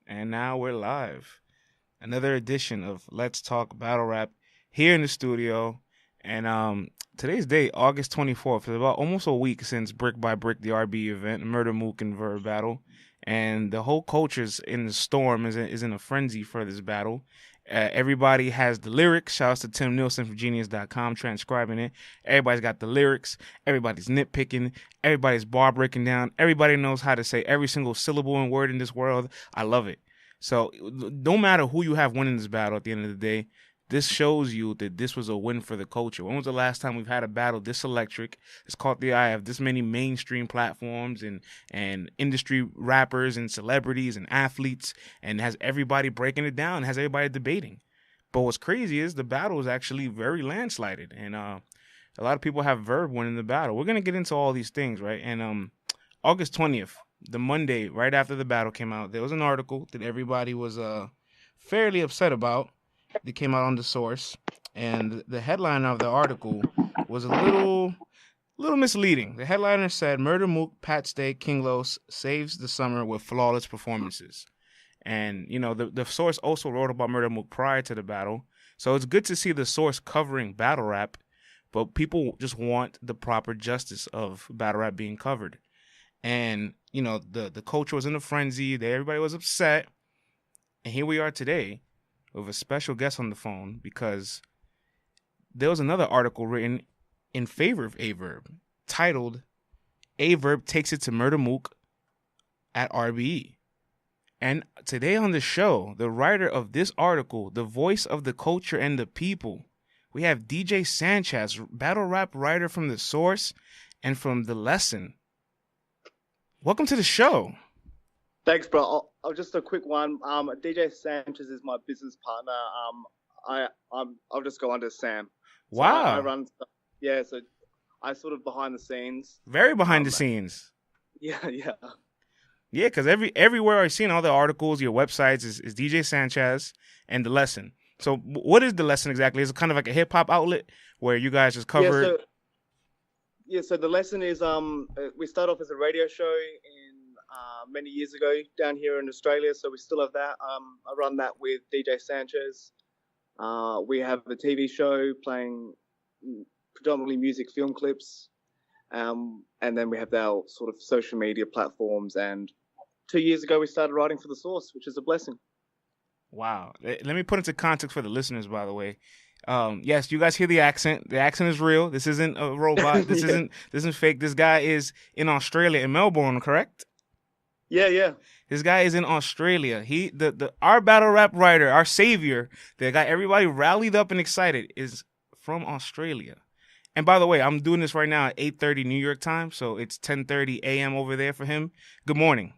And now we're live. Another edition of Let's Talk Battle Rap here in the studio. And today's date, August 24th. It's about almost a week since Brick by Brick, the RBE event, Murda Mook and Verb battle. And the whole culture's in the storm, is in a frenzy for this battle. Everybody has the lyrics. Shouts to Tim Nielsen from Genius.com transcribing it. Everybody's got the lyrics. Everybody's nitpicking. Everybody's bar breaking down. Everybody knows how to say every single syllable and word in this world. I love it. So no matter who you have winning this battle at the end of the day, this shows you that this was a win for the culture. When was the last time we've had a battle this electric? It's caught the eye of this many mainstream platforms and industry rappers and celebrities and athletes, and has everybody breaking it down, has everybody debating. But what's crazy is the battle is actually very landslided, and a lot of people have Verb winning the battle. We're gonna get into all these things, right? And August 20th, the Monday right after the battle came out, there was an article that everybody was fairly upset about. That came out on the source, and the headline of the article was a little misleading. The headliner said, "Murda Mook, Pat Stay, King Los saves the summer with flawless performances." And you know, the source also wrote about Murda Mook prior to the battle, so it's good to see the source covering battle rap, but people just want the proper justice of battle rap being covered. And you know, the culture was in a frenzy. Everybody was upset, and here we are today with a special guest on the phone because there was another article written in favor of Verb titled Verb Takes It to Murda Mook at RBE. And today on the show, the writer of this article, the voice of the culture and the people, we have DJ Sanchez, battle rap writer from The Source and from The Lesson. Welcome to the show. Thanks, bro. I'll just a quick one. DJ Sanchez is my business partner. I'll just go under Sam. So Wow. I run. Yeah, so I sort of behind the scenes. Very behind the scenes. Yeah. Yeah, because everywhere I've seen all the articles, your websites is DJ Sanchez and The Lesson. So what is The Lesson exactly? Is it kind of like a hip hop outlet where you guys just cover? So The Lesson is we start off as a radio show in many years ago down here in Australia, so we still have that. I run that with DJ Sanchez. We have a TV show playing predominantly music film clips, and then we have our sort of social media platforms. And 2 years ago, we started writing for The Source, which is a blessing. Wow. Let me put into context for the listeners, by the way. Yes, you guys hear the accent. The accent is real. This isn't a robot. This isn't fake. This guy is in Australia, in Melbourne, correct? Yeah. This guy is in Australia. Our battle rap writer, our savior, that got everybody rallied up and excited, is from Australia. And by the way, I'm doing this right now at 8:30 New York time, so it's 10:30 a.m. over there for him. Good morning.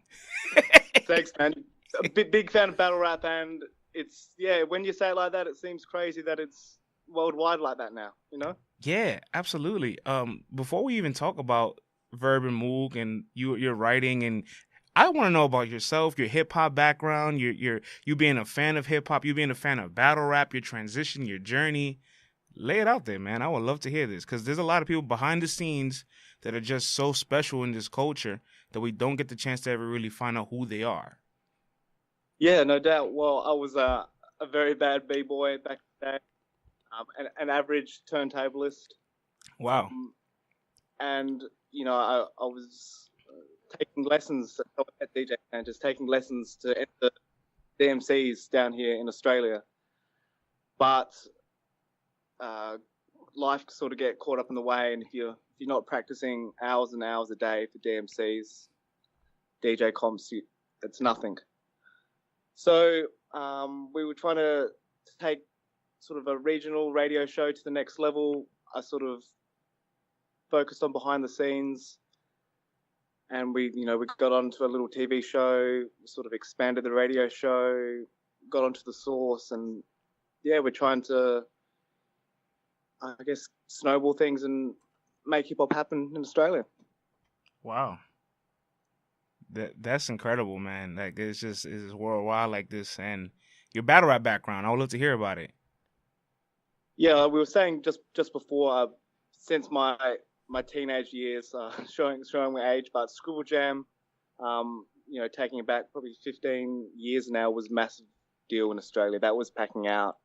Thanks, man. A big fan of battle rap, and it's when you say it like that, it seems crazy that it's worldwide like that now. You know? Yeah, absolutely. Before we even talk about Verb and Mook and your writing, and I want to know about yourself, your hip hop background, you being a fan of hip hop, you being a fan of battle rap, your transition, your journey. Lay it out there, man. I would love to hear this because there's a lot of people behind the scenes that are just so special in this culture that we don't get the chance to ever really find out who they are. Yeah, no doubt. Well, I was a very bad b-boy back in the day, an average turntablist. Wow. And you know, I was taking lessons at DJ and just taking lessons to enter DMCs down here in Australia. But life sort of get caught up in the way, and if you're not practicing hours and hours a day for DMCs, DJ comps, it's nothing. So we were trying to take sort of a regional radio show to the next level. I sort of focused on behind the scenes, and we got onto a little TV show, sort of expanded the radio show, got onto The Source, and we're trying to, I guess, snowball things and make hip hop happen in Australia. Wow. That's incredible, man. Like it's worldwide like this, and your battle rap background. I would love to hear about it. Yeah, we were saying just before, since my teenage years, showing my age, but Scribble Jam, taking it back probably 15 years now, was a massive deal in Australia. That was packing out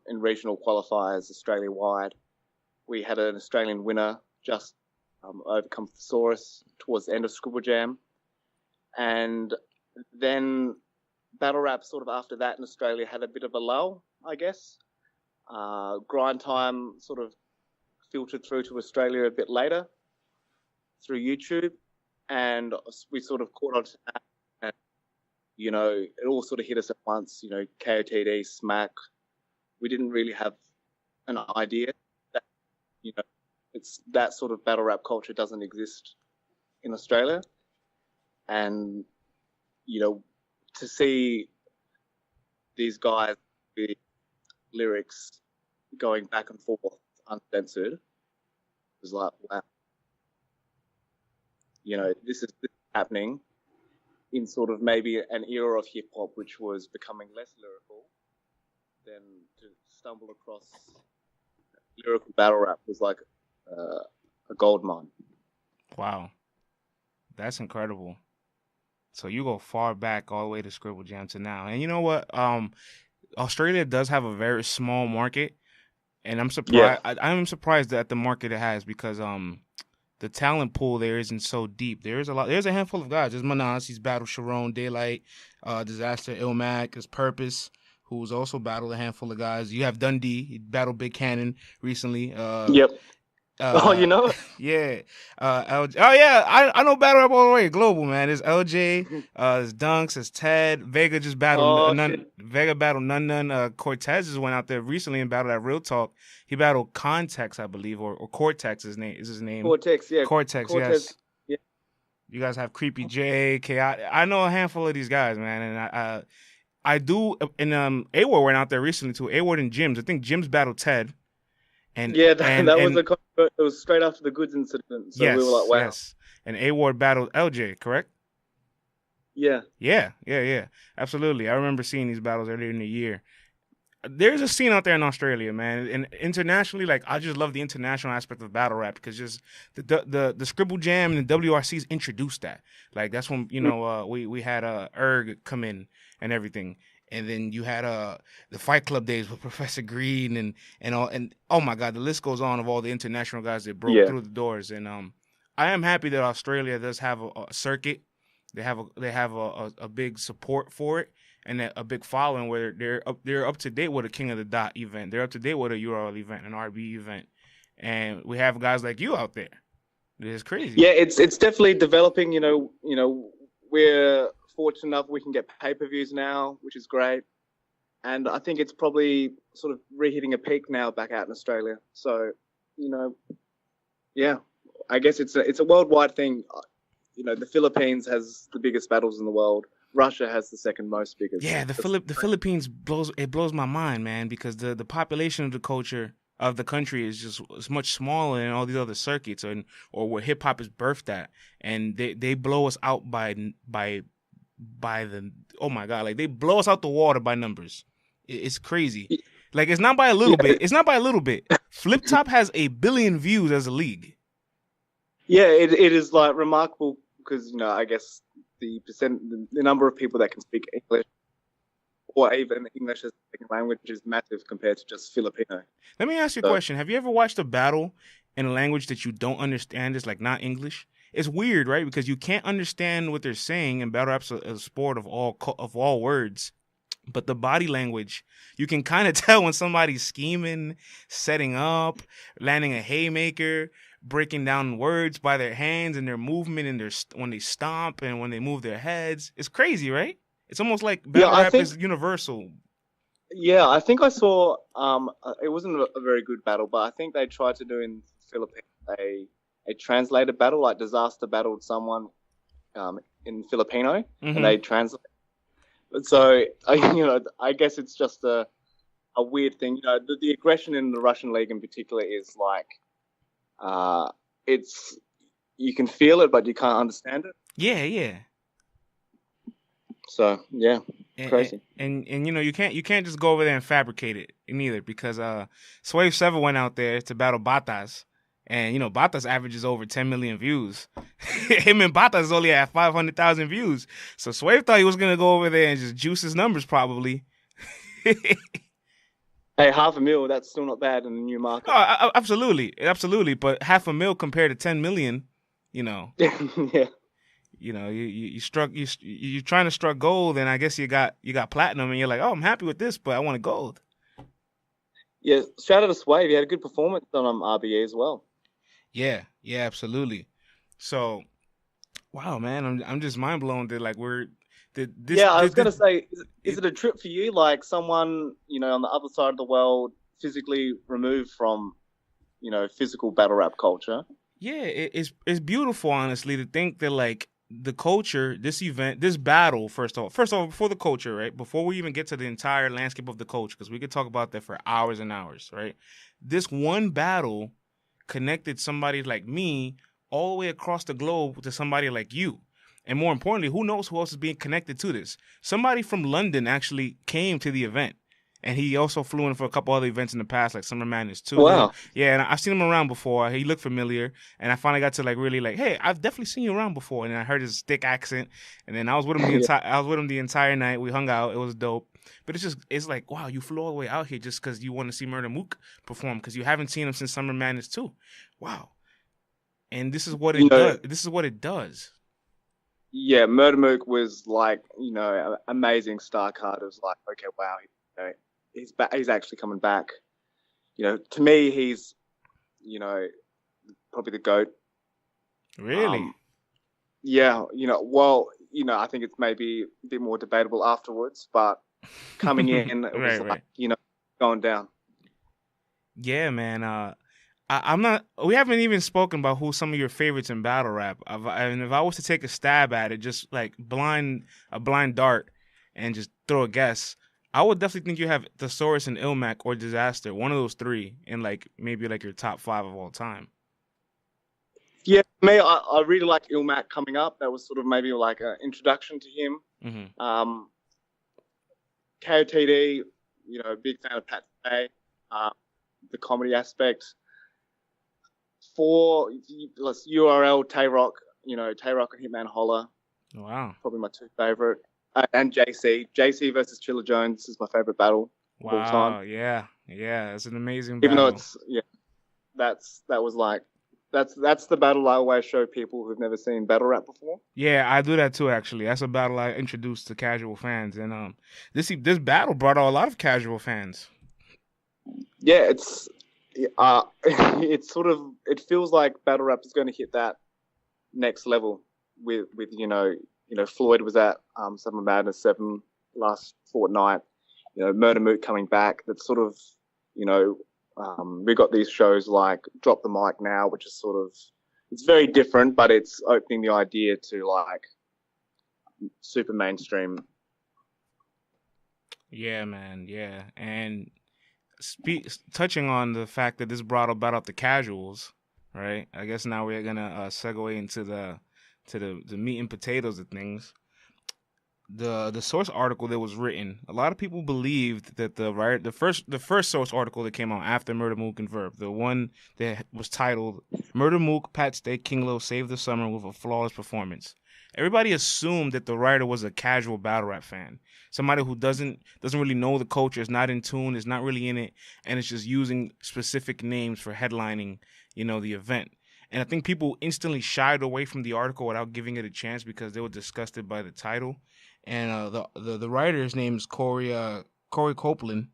in regional qualifiers Australia-wide. We had an Australian winner just overcome Thesaurus towards the end of Scribble Jam. And then battle rap sort of after that in Australia had a bit of a lull, I guess. Grind Time sort of filtered through to Australia a bit later through YouTube, and we sort of caught on to that. And, it all sort of hit us at once, KOTD, Smack. We didn't really have an idea that, it's that sort of battle rap culture doesn't exist in Australia. And, to see these guys with lyrics going back and forth uncensored was like, wow. This is happening in sort of maybe an era of hip hop which was becoming less lyrical. Then to stumble across lyrical battle rap was like a gold mine. Wow, that's incredible. So you go far back all the way to Scribble Jam to now, and you know what? Australia does have a very small market, and I'm surprised. Yeah. I'm surprised at the market it has because the talent pool there isn't so deep. There's a handful of guys. There's Manas, he's battled Sharon, Daylight, Disaster, Ilmac, his Purpose, who's also battled a handful of guys. You have Dundee, he battled Big Cannon recently. Yep. You know it? Yeah. LJ. Oh yeah, I know battle rap all the way global, man. There's LJ, there's Dunks, there's Ted. Vega just battled Vega battled Nun. Cortez just went out there recently and battled at Real Talk. He battled Context, I believe, or Cortex is his name. Cortex, yeah. Cortex, yes. Yeah. You guys have Creepy J, Chaotic. I know a handful of these guys, man, and I do. And A-Ward went out there recently too. A-Ward and Jims. I think Jims battled Ted. And it was straight after the Goods incident. So yes, we were like, wow. Yes. And A-Ward battled LJ, correct? Yeah. Yeah. Absolutely. I remember seeing these battles earlier in the year. There's a scene out there in Australia, man, and internationally, like I just love the international aspect of battle rap because just the Scribble Jam and the WRCs introduced that. Like that's when we had Erg come in and everything. And then you had the Fight Club days with Professor Green and all, and oh my God, the list goes on of all the international guys that broke through the doors. And I am happy that Australia does have a circuit. They have a big support for it and a big following where they're up to date with a King of the Dot event. They're up to date with a URL event, an RBE event, and we have guys like you out there. It's crazy. Yeah, it's definitely developing. We're fortunate enough we can get pay-per-views now, which is great. And I think it's probably sort of re-hitting a peak now back out in Australia. So, I guess it's a worldwide thing. The Philippines has the biggest battles in the world. Russia has the second most biggest. Yeah, the Philippines blows my mind, man, because the population of the culture of the country is much smaller than all these other circuits or where hip hop is birthed at, and they blow us out by the oh my God, like they blow us out the water by numbers. It's crazy. Like it's not by a little bit. It's not by a little bit. Flip Top has 1 billion views as a league. Yeah, it is like remarkable because I guess the number of people that can speak English or even English as a second language is massive compared to just Filipino. Let me ask you a question. Have you ever watched a battle in a language that you don't understand? It's like not English. It's weird, right? Because you can't understand what they're saying, and battle rap's a sport of all words. But the body language, you can kind of tell when somebody's scheming, setting up, landing a haymaker, breaking down words by their hands and their movement and when they stomp and when they move their heads. It's crazy, right? It's almost like battle rap is universal. Yeah, I think I saw. It wasn't a very good battle, but I think they tried to do in Philippines a translated battle, like Disaster battled someone in Filipino, and they translate. So I guess it's just a weird thing. The aggression in the Russian league in particular is like, you can feel it, but you can't understand it. Yeah. So yeah, crazy. And you can't just go over there and fabricate it neither, because Swave 7 went out there to battle Batas, And Bata's averages over 10 million views. Him and Bata's only at 500,000 views. So Swave thought he was gonna go over there and just juice his numbers probably. Hey, 500,000, that's still not bad in the new market. Oh, absolutely, absolutely. But 500,000 compared to 10 million, Yeah. you're trying to struck gold, and I guess you got platinum, and you're like, oh, I'm happy with this, but I want gold. Yeah, shout out to Swave. He had a good performance on RBE as well. Yeah, absolutely. So, wow, man, I'm just mind blown that like I was gonna say, is it a trip for you? Like someone on the other side of the world, physically removed from physical battle rap culture. Yeah, it's beautiful, honestly, to think that like the culture, this event, this battle, first of all, before the culture, right? Before we even get to the entire landscape of the culture, because we could talk about that for hours and hours, right? This one battle connected somebody like me all the way across the globe to somebody like you. And more importantly, who knows who else is being connected to this? Somebody from London actually came to the event. And he also flew in for a couple other events in the past, like Summer Madness 2. Wow. Yeah, and I've seen him around before. He looked familiar. And I finally got to like really like, hey, I've definitely seen you around before. And then I heard his thick accent. And then I was with him the entire night. We hung out. It was dope. But it's like, wow, you flew all the way out here just because you want to see Murda Mook perform, because you haven't seen him since Summer Madness 2. Wow. And this is what it does. This is what it does. Yeah, Murda Mook was like, amazing star card. It was like, okay, wow, he's back. He's actually coming back. To me, he's, probably the GOAT. Really? Yeah. Well, I think it's maybe a bit more debatable afterwards, but coming in, it was right. going down. Yeah, man. I'm not. We haven't even spoken about who some of your favorites in battle rap. And if I was to take a stab at it, just like a blind dart, and just throw a guess, I would definitely think you have Thesaurus and Ilmac or Disaster, one of those three, in like maybe like your top 5 of all time. Yeah, me, I really like Ilmac coming up. That was sort of maybe like an introduction to him. Mm-hmm. KOTD, big fan of Pat Day, the comedy aspect. For URL, Tay-Rock, Tay-Rock and Hitman Holler. Wow. Probably my 2 favorite. And JC versus Chilla Jones is my favorite battle of all time. Yeah, it's an amazing battle. Even though that's the battle I always show people who've never seen battle rap before. Yeah, I do that too, actually. That's a battle I introduced to casual fans. And this battle brought out a lot of casual fans. Yeah, it's sort of, it feels like battle rap is going to hit that next level with Floyd was at Summer Madness 7 last fortnight. Murda Mook coming back. That's sort of we got these shows like Drop the Mic Now, which is sort of, it's very different, but it's opening the idea to like super mainstream. Yeah, man. Yeah, and touching on the fact that this brought about the casuals, right? I guess now we're gonna segue into the meat and potatoes of things. The source article that was written, a lot of people believed that the first source article that came out after Murda Mook and Verb, the one that was titled "Murda Mook, Pat Stay, King Lo Saved the Summer with a Flawless Performance." Everybody assumed that the writer was a casual battle rap fan, somebody who doesn't really know the culture, is not in tune, is not really in it, and is just using specific names for headlining, the event. And I think people instantly shied away from the article without giving it a chance because they were disgusted by the title. And the writer's name is Corey Copeland.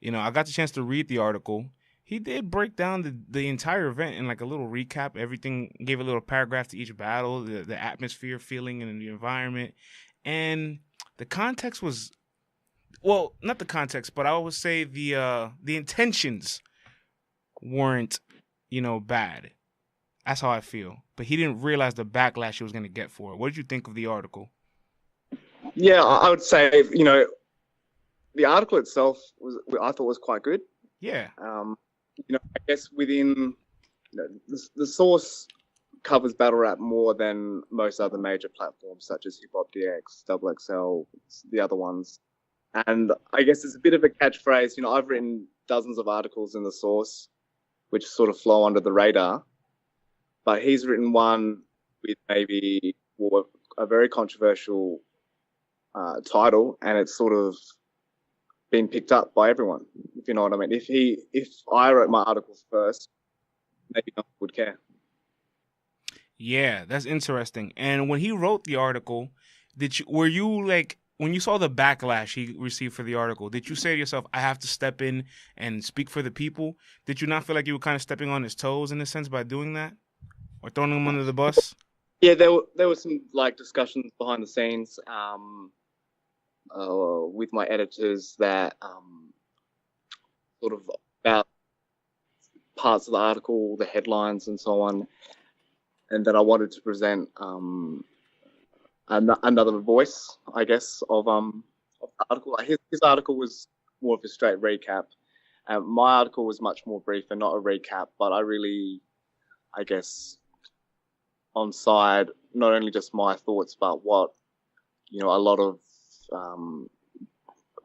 I got the chance to read the article. He did break down the entire event in like a little recap. Everything, gave a little paragraph to each battle, the atmosphere, feeling, and the environment. And the context was, well, not the context, but I would say the intentions weren't, bad. That's how I feel. But he didn't realize the backlash he was going to get for it. What did you think of the article? Yeah, I would say, the article itself I thought was quite good. Yeah. I guess within the source covers battle rap more than most other major platforms such as Hip Hop DX, Double XL, the other ones. And I guess it's a bit of a catchphrase. I've written dozens of articles in the source. which sort of flow under the radar. But he's written one with maybe a very controversial title, and it's sort of been picked up by everyone, if you know what I mean. If I wrote my articles first, maybe no one would care. Yeah, that's interesting. And when he wrote the article, were you like, when you saw the backlash he received for the article, did you say to yourself, I have to step in and speak for the people? Did you not feel like you were kind of stepping on his toes in a sense by doing that? Or throwing him under the bus? Yeah, there were some like discussions behind the scenes with my editors that sort of about parts of the article, the headlines and so on, and that I wanted to present another voice, I guess, of the article. His article was more of a straight recap. My article was much more brief and not a recap, but I really, I guess, on side not only just my thoughts, but what a lot of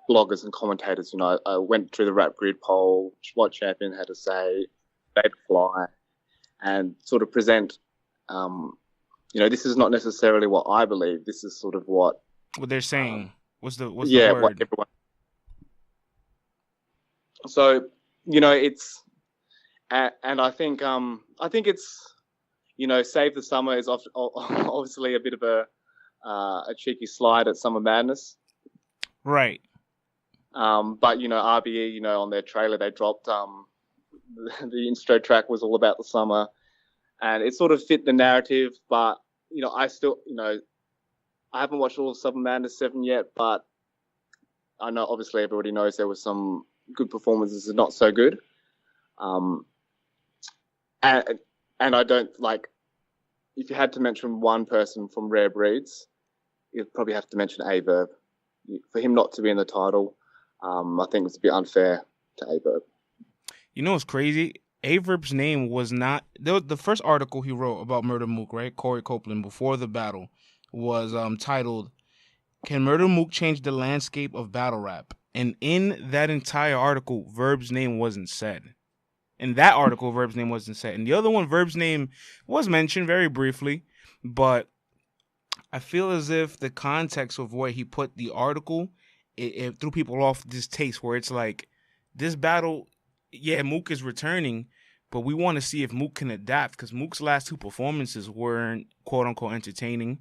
bloggers and commentators. I went through the Rap Grid poll, what Champion had to say, State of Fly, and sort of present. This is not necessarily what I believe. This is sort of what they're saying. What's the word? What everyone. So it's, and I think it's, Save the Summer is obviously a bit of a cheeky slide at Summer Madness, right? But RBE, on their trailer they dropped the intro track was all about the summer. And it sort of fit the narrative, but, I still, I haven't watched all of Summer Madness 7 yet, but I know obviously everybody knows there were some good performances and not so good. And I don't, like, if you had to mention one person from Rare Breeds, you'd probably have to mention Verb. For him not to be in the title, I think it's a bit unfair to Verb. You know what's crazy? Averb's name was not the first article he wrote about Murda Mook, right? Corey Copeland before the battle was titled "Can Murda Mook Change the Landscape of Battle Rap?" And in that entire article, Verb's name wasn't said. In that article, Verb's name wasn't said. In the other one, Verb's name was mentioned very briefly, but I feel as if the context of where he put the article, it threw people off this taste where it's like, this battle, yeah, Mook is returning, but we want to see if Mook can adapt, because Mook's last two performances weren't quote unquote entertaining,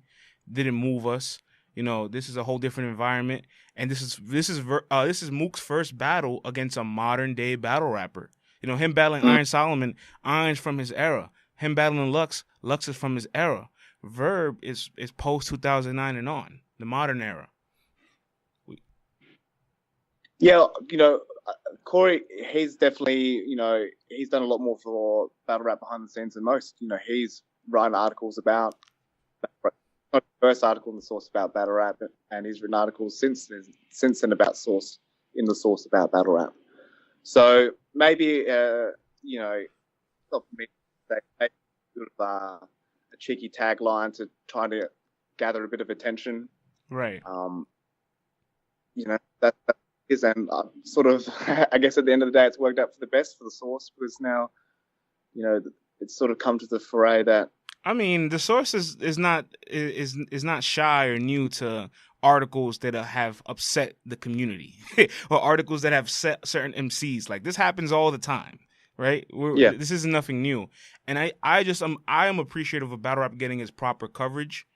didn't move us. This is a whole different environment, and this is Mook's first battle against a modern day battle rapper. Him battling Iron Solomon, Iron's from his era. Him battling Lux is from his era. Verb is post 2009 and on, the modern era. Yeah, Corey, he's definitely, he's done a lot more for battle rap behind the scenes than most. He's written articles about, not the first article in the source about battle rap, and he's written articles since then about the source about battle rap. So maybe, not for me, maybe sort of a cheeky tagline to try to gather a bit of attention. Right. That is, and sort of, I guess at the end of the day, it's worked out for the best for the source, because now, it's sort of come to the foray that. I mean, the source is not shy or new to articles that have upset the community or articles that have set certain MCs. Like, this happens all the time, right? This isn't nothing new, and I am appreciative of battle rap getting its proper coverage.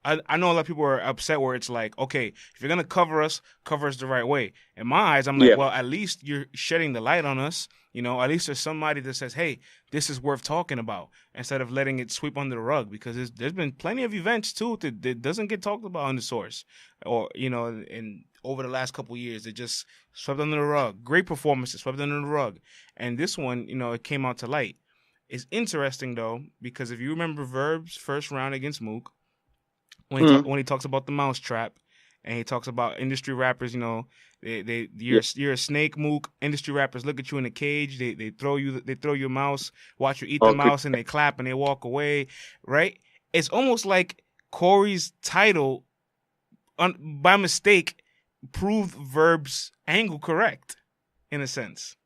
I know a lot of people are upset where it's like, okay, if you're going to cover us the right way. In my eyes, I'm like, well, at least you're shedding the light on us. At least there's somebody that says, hey, this is worth talking about, instead of letting it sweep under the rug, because there's been plenty of events, too, that doesn't get talked about on the source, or, and over the last couple of years, it just swept under the rug. Great performances swept under the rug. And this one, it came out to light. It's interesting, though, because if you remember Verb's first round against Mook, when he talks about the mousetrap, and he talks about industry rappers, you're a snake, Mook. Industry rappers look at you in a cage. They throw you a mouse, watch you eat the mouse, and they clap and they walk away. Right? It's almost like Corey's title, by mistake, proved Verb's angle correct, in a sense.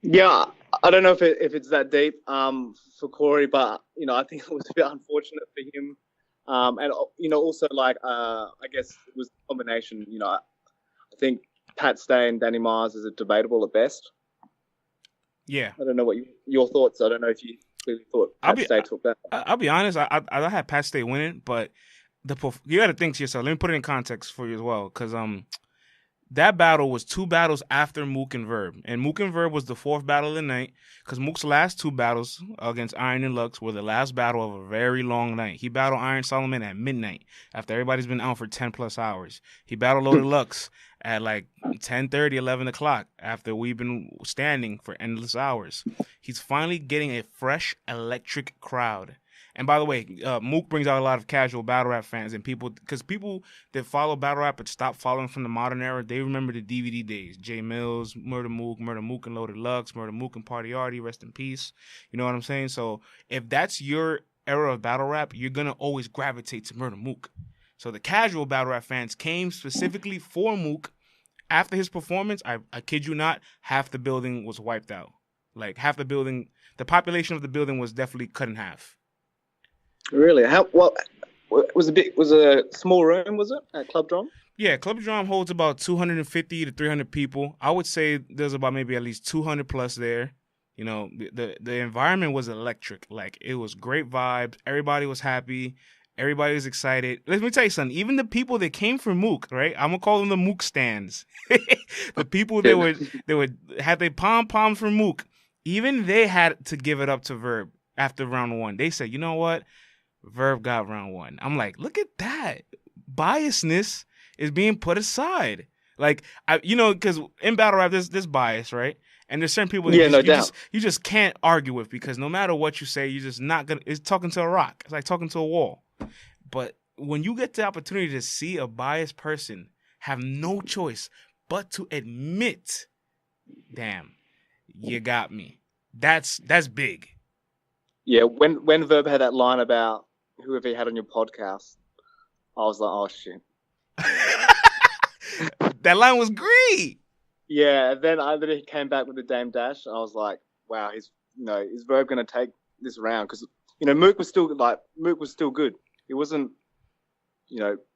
Yeah, I don't know if it's that deep for Corey, but I think it was a bit unfortunate for him. And also like I guess it was a combination. I think Pat Stay and Danny Myers is debatable at best. Yeah. I don't know what your thoughts. I don't know if you clearly thought Pat Stay took that. I'll be honest. I had Pat State winning, but you got to think to yourself. Let me put it in context for you as well, because that battle was 2 battles after Mook and Verb, and Mook and Verb was the 4th battle of the night, because Mook's last 2 battles against Iron and Lux were the last battle of a very long night. He battled Iron Solomon at midnight after everybody's been out for 10 plus hours. He battled Loaded Lux at like 10:30, 11 o'clock after we've been standing for endless hours. He's finally getting a fresh electric crowd. And by the way, Mook brings out a lot of casual battle rap fans and people that follow battle rap but stop following from the modern era, they remember the DVD days. Jay Mills, Murda Mook and Loaded Lux, Murda Mook and Party Artie, rest in peace. You know what I'm saying? So if that's your era of battle rap, you're gonna always gravitate to Murda Mook. So the casual battle rap fans came specifically for Mook. After his performance, I kid you not, half the building was wiped out. Like half the building, the population of the building was definitely cut in half. Really? What was a small room? Was it at Club Drum? Yeah, Club Drum holds about 250 to 300 people. I would say there's about maybe at least 200 plus there. You know, the environment was electric. Like it was great vibes. Everybody was happy. Everybody was excited. Let me tell you something. Even the people that came from Mook, right? I'm gonna call them the Mook stands. The people that had their pom-poms for Mook. Even they had to give it up to Verb after round 1. They said, you know what? Verb got round 1. I'm like, look at that. Biasness is being put aside. Like, because in battle rap, there's bias, right? And there's certain people that you just can't argue with, because no matter what you say, you're just not going to, it's talking to a rock. It's like talking to a wall. But when you get the opportunity to see a biased person have no choice but to admit, damn, you got me. That's big. Yeah, when Verb had that line about whoever he had on your podcast, I was like, oh shit. That line was great. Yeah, then he came back with the Dame Dash, and I was like, wow, is Verb going to take this round? Because Mook was still good. He wasn't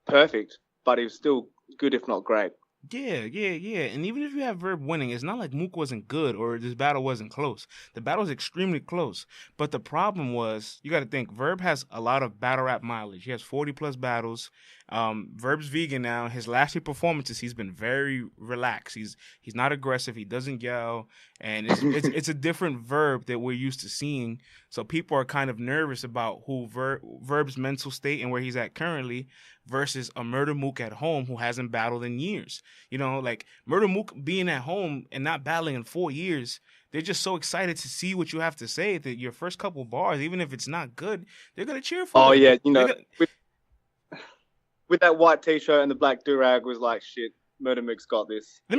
perfect, but he was still good, if not great. Yeah. And even if you have Verb winning, it's not like Mook wasn't good or this battle wasn't close. The battle was extremely close. But the problem was, you got to think, Verb has a lot of battle rap mileage. He has 40 plus battles. Verb's vegan now. His last 2 performances, he's been very relaxed. He's not aggressive. He doesn't yell. And it's a different Verb that we're used to seeing. So people are kind of nervous about who Verb's mental state and where he's at currently versus a Murda Mook at home who hasn't battled in years. Like Murda Mook being at home and not battling in 4 years, they're just so excited to see what you have to say that your first couple bars, even if it's not good, they're going to cheer for Oh, it. yeah, with that white T-shirt and the black do-rag was like, shit, Murda Mook's got this. Let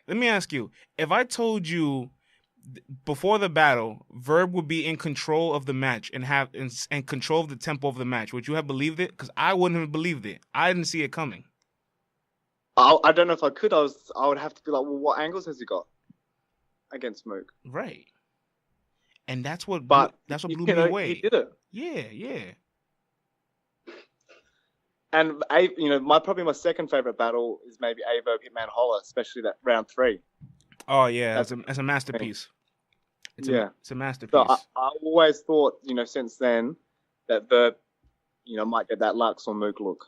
me ask you, if I told you before the battle, Verb would be in control of the match and control of the tempo of the match, would you have believed it? Because I wouldn't have believed it. I didn't see it coming. I don't know if I could. I would have to be like, well, what angles has he got against Mook? Right. And that's what blew me away. He did it. Yeah. And probably my second favorite battle is maybe Verb Hitman Holler, especially that round 3. Oh yeah, that's a masterpiece. It's a masterpiece. So I always thought, since then, that Verb, might get that Lux or Mook look,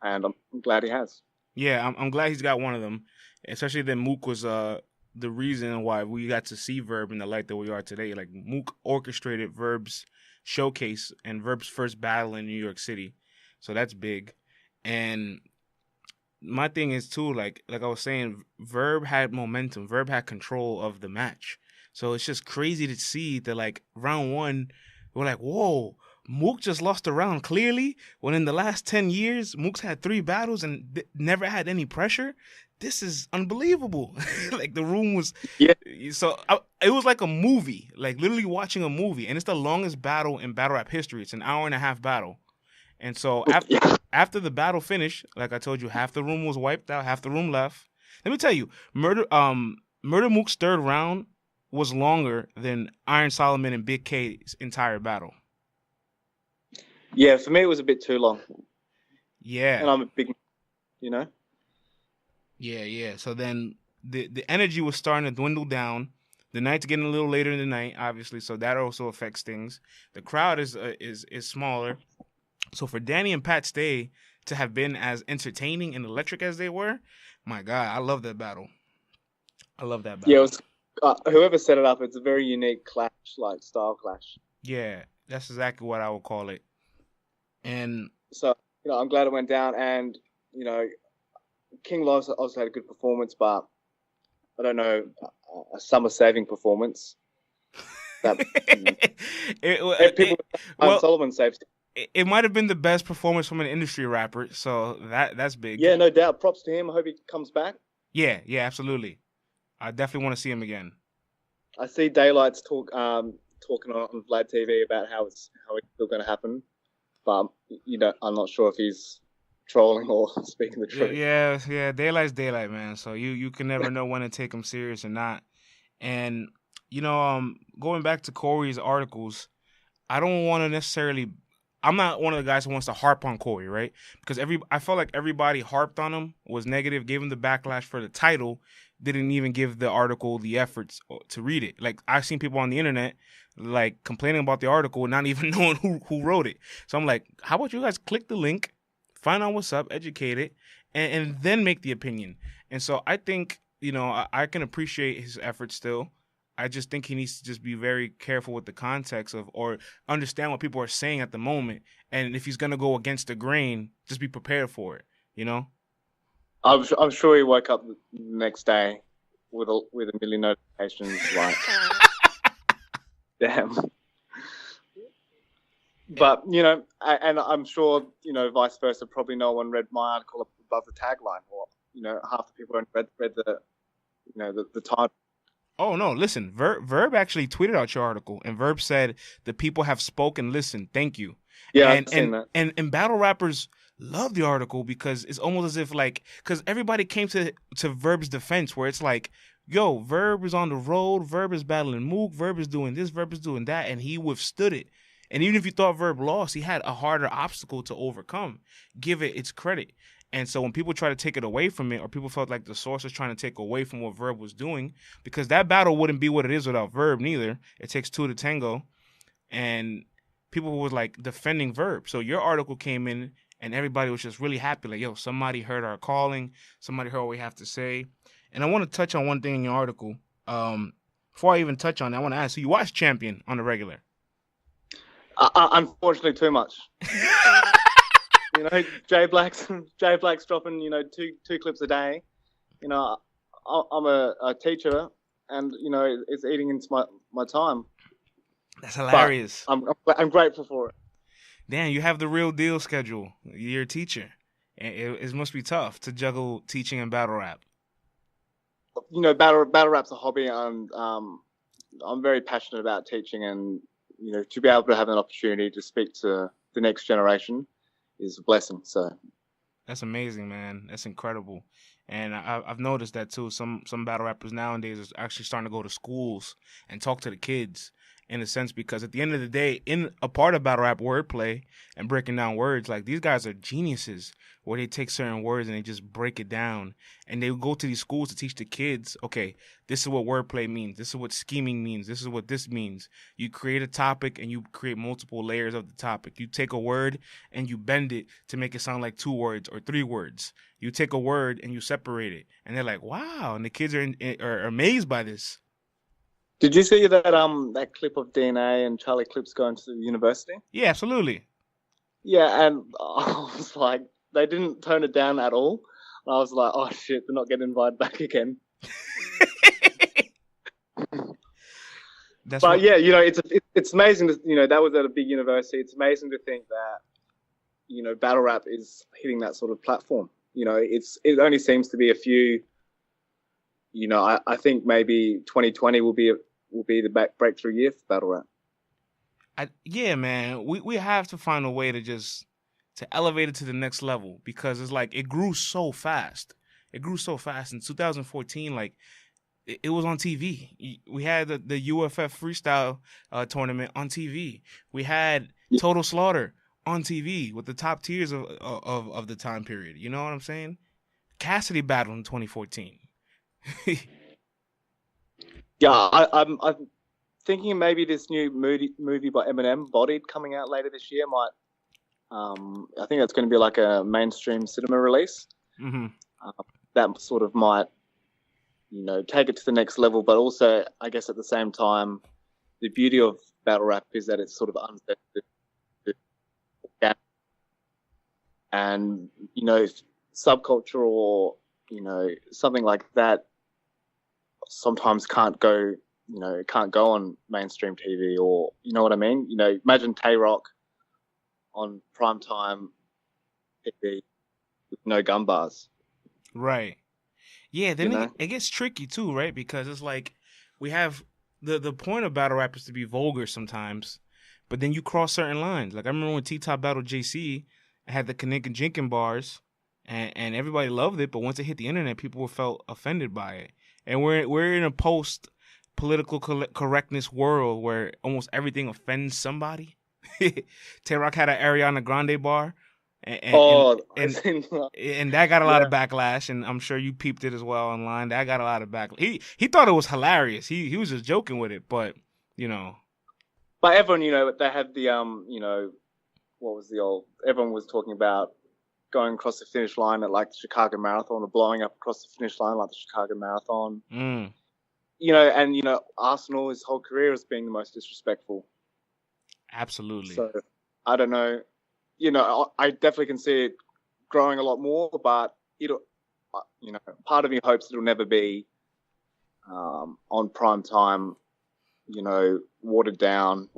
and I'm glad he has. Yeah, I'm glad he's got one of them, especially that Mook was the reason why we got to see Verb in the light that we are today. Like Mook orchestrated Verb's showcase and Verb's first battle in New York City, so that's big. And my thing is too, like I was saying, Verb had momentum. Verb had control of the match. So it's just crazy to see that, like, round 1, we're like, whoa, Mook just lost a round clearly, when in the last 10 years, Mook's had 3 battles and never had any pressure. This is unbelievable. Like, the room was... Yeah. So it was like a movie, like literally watching a movie. And it's the longest battle in battle rap history. It's an hour-and-a-half battle. And so after the battle finished, like I told you, half the room was wiped out, half the room left. Let me tell you, Murda Mook's third round was longer than Iron Solomon and Big K's entire battle. Yeah, for me it was a bit too long, Yeah. and I'm a big, you know. Yeah. So then the energy was starting to dwindle down. The night's getting a little later in the night, obviously, so that also affects things. The crowd is smaller. So for Danny and Pat Stay to have been as entertaining and electric as they were, my God, I love that battle. Yeah, it was whoever set it up. It's a very unique clash, like style clash. Yeah, that's exactly what I would call it. And so I'm glad it went down. And King Loss also had a good performance, but I don't know, a summer saving performance. That Solomon saves. It might have been the best performance from an industry rapper, so that's big. Yeah, no doubt. Props to him. I hope he comes back. Yeah, absolutely. I definitely want to see him again. I see Daylight's talking on Vlad TV about how it's still going to happen, but I'm not sure if he's trolling or speaking the truth. Yeah. Daylight's Daylight, man. So you can never know when to take him serious or not. And going back to Corey's articles, I don't want to necessarily. I'm not one of the guys who wants to harp on Corey, right? Because I felt like everybody harped on him, was negative, gave him the backlash for the title, didn't even give the article the efforts to read it. Like, I've seen people on the internet like complaining about the article and not even knowing who wrote it. So I'm like, how about you guys click the link, find out what's up, educate it, and then make the opinion. And so I think, I can appreciate his efforts still. I just think he needs to just be very careful with the context of, or understand what people are saying at the moment. And if he's going to go against the grain, just be prepared for it, I'm sure he woke up the next day with a million notifications like, damn. But, and I'm sure, vice versa, probably no one read my article above the tagline, or, half the people haven't read the title. Oh, no, listen, Verb actually tweeted out your article, and Verb said, "The people have spoken, listen, thank you." Yeah, I've seen that. And battle rappers love the article because it's almost as if, like, because everybody came to Verb's defense, where it's like, yo, Verb is on the road, Verb is battling Mook, Verb is doing this, Verb is doing that, and he withstood it. And even if you thought Verb lost, he had a harder obstacle to overcome. Give it its credit. And so when people try to take it away from it, or people felt like the source was trying to take away from what Verb was doing, because that battle wouldn't be what it is without Verb neither. It takes two to tango. And people was like defending Verb. So your article came in and everybody was just really happy. Like, yo, somebody heard our calling. Somebody heard what we have to say. And I want to touch on one thing in your article. Before I even touch on it, I want to ask, so you watch Champion on the regular? Unfortunately, too much. Jay Black's dropping, two clips a day. I'm a teacher, and it's eating into my time. That's hilarious. But I'm grateful for it. Damn, you have the real deal schedule. You're a teacher. It must be tough to juggle teaching and battle rap. Battle rap's a hobby, and I'm very passionate about teaching, and to be able to have an opportunity to speak to the next generation is a blessing. So that's amazing, man. That's incredible. And I've noticed that too. Some battle rappers nowadays are actually starting to go to schools and talk to the kids, in a sense, because at the end of the day, in a part of battle rap, wordplay and breaking down words, like, these guys are geniuses, where they take certain words and they just break it down, and they go to these schools to teach the kids, okay, this is what wordplay means, this is what scheming means, this is what this means. You create a topic and you create multiple layers of the topic. You take a word and you bend it to make it sound like 2 words or 3 words. You take a word and you separate it, and they're like, wow, and the kids are amazed by this. Did you see that clip of DNA and Charlie Clips going to the university? Yeah, absolutely. Yeah, and I was like, they didn't tone it down at all. And I was like, oh shit, they're not getting invited back again. Yeah, it's amazing to, that was at a big university. It's amazing to think that, battle rap is hitting that sort of platform. It only seems to be a few. I think maybe 2020 will be the breakthrough year for battle rap. Yeah, man, we have to find a way to elevate it to the next level, because it's like it grew so fast. It grew so fast in 2014. Like, it was on TV. We had the UFF freestyle tournament on TV. We had Total Slaughter on TV with the top tiers of the time period. You know what I'm saying? Cassidy battled in 2014. Yeah, I'm thinking maybe this new movie by Eminem, Bodied, coming out later this year might. I think that's going to be like a mainstream cinema release. Mm-hmm. That sort of might, take it to the next level. But also, I guess at the same time, the beauty of battle rap is that it's sort of uncensored. And, subculture or, something like that sometimes can't go on mainstream TV or, you know what I mean? Imagine Tay-Rock on primetime TV with no gun bars. Right. Yeah, then it gets tricky too, right? Because it's like we have the point of battle rap is to be vulgar sometimes, but then you cross certain lines. Like I remember when T-Top battled JC, I had the Kaninka Jinkin bars, and everybody loved it, but once it hit the internet, people felt offended by it. And we're in a post political correctness world where almost everything offends somebody. Tay-Rock had an Ariana Grande bar, and that got a lot of backlash, and I'm sure you peeped it as well online. That got a lot of backlash. He thought it was hilarious. He was just joking with it, but But everyone, they had the what was the old? Everyone was talking about going across the finish line at like the Chicago Marathon or blowing up across the finish line like the Chicago Marathon. Mm. Arsenal, his whole career as being the most disrespectful. Absolutely. So I don't know. I definitely can see it growing a lot more, but part of me hopes it'll never be on prime time, watered down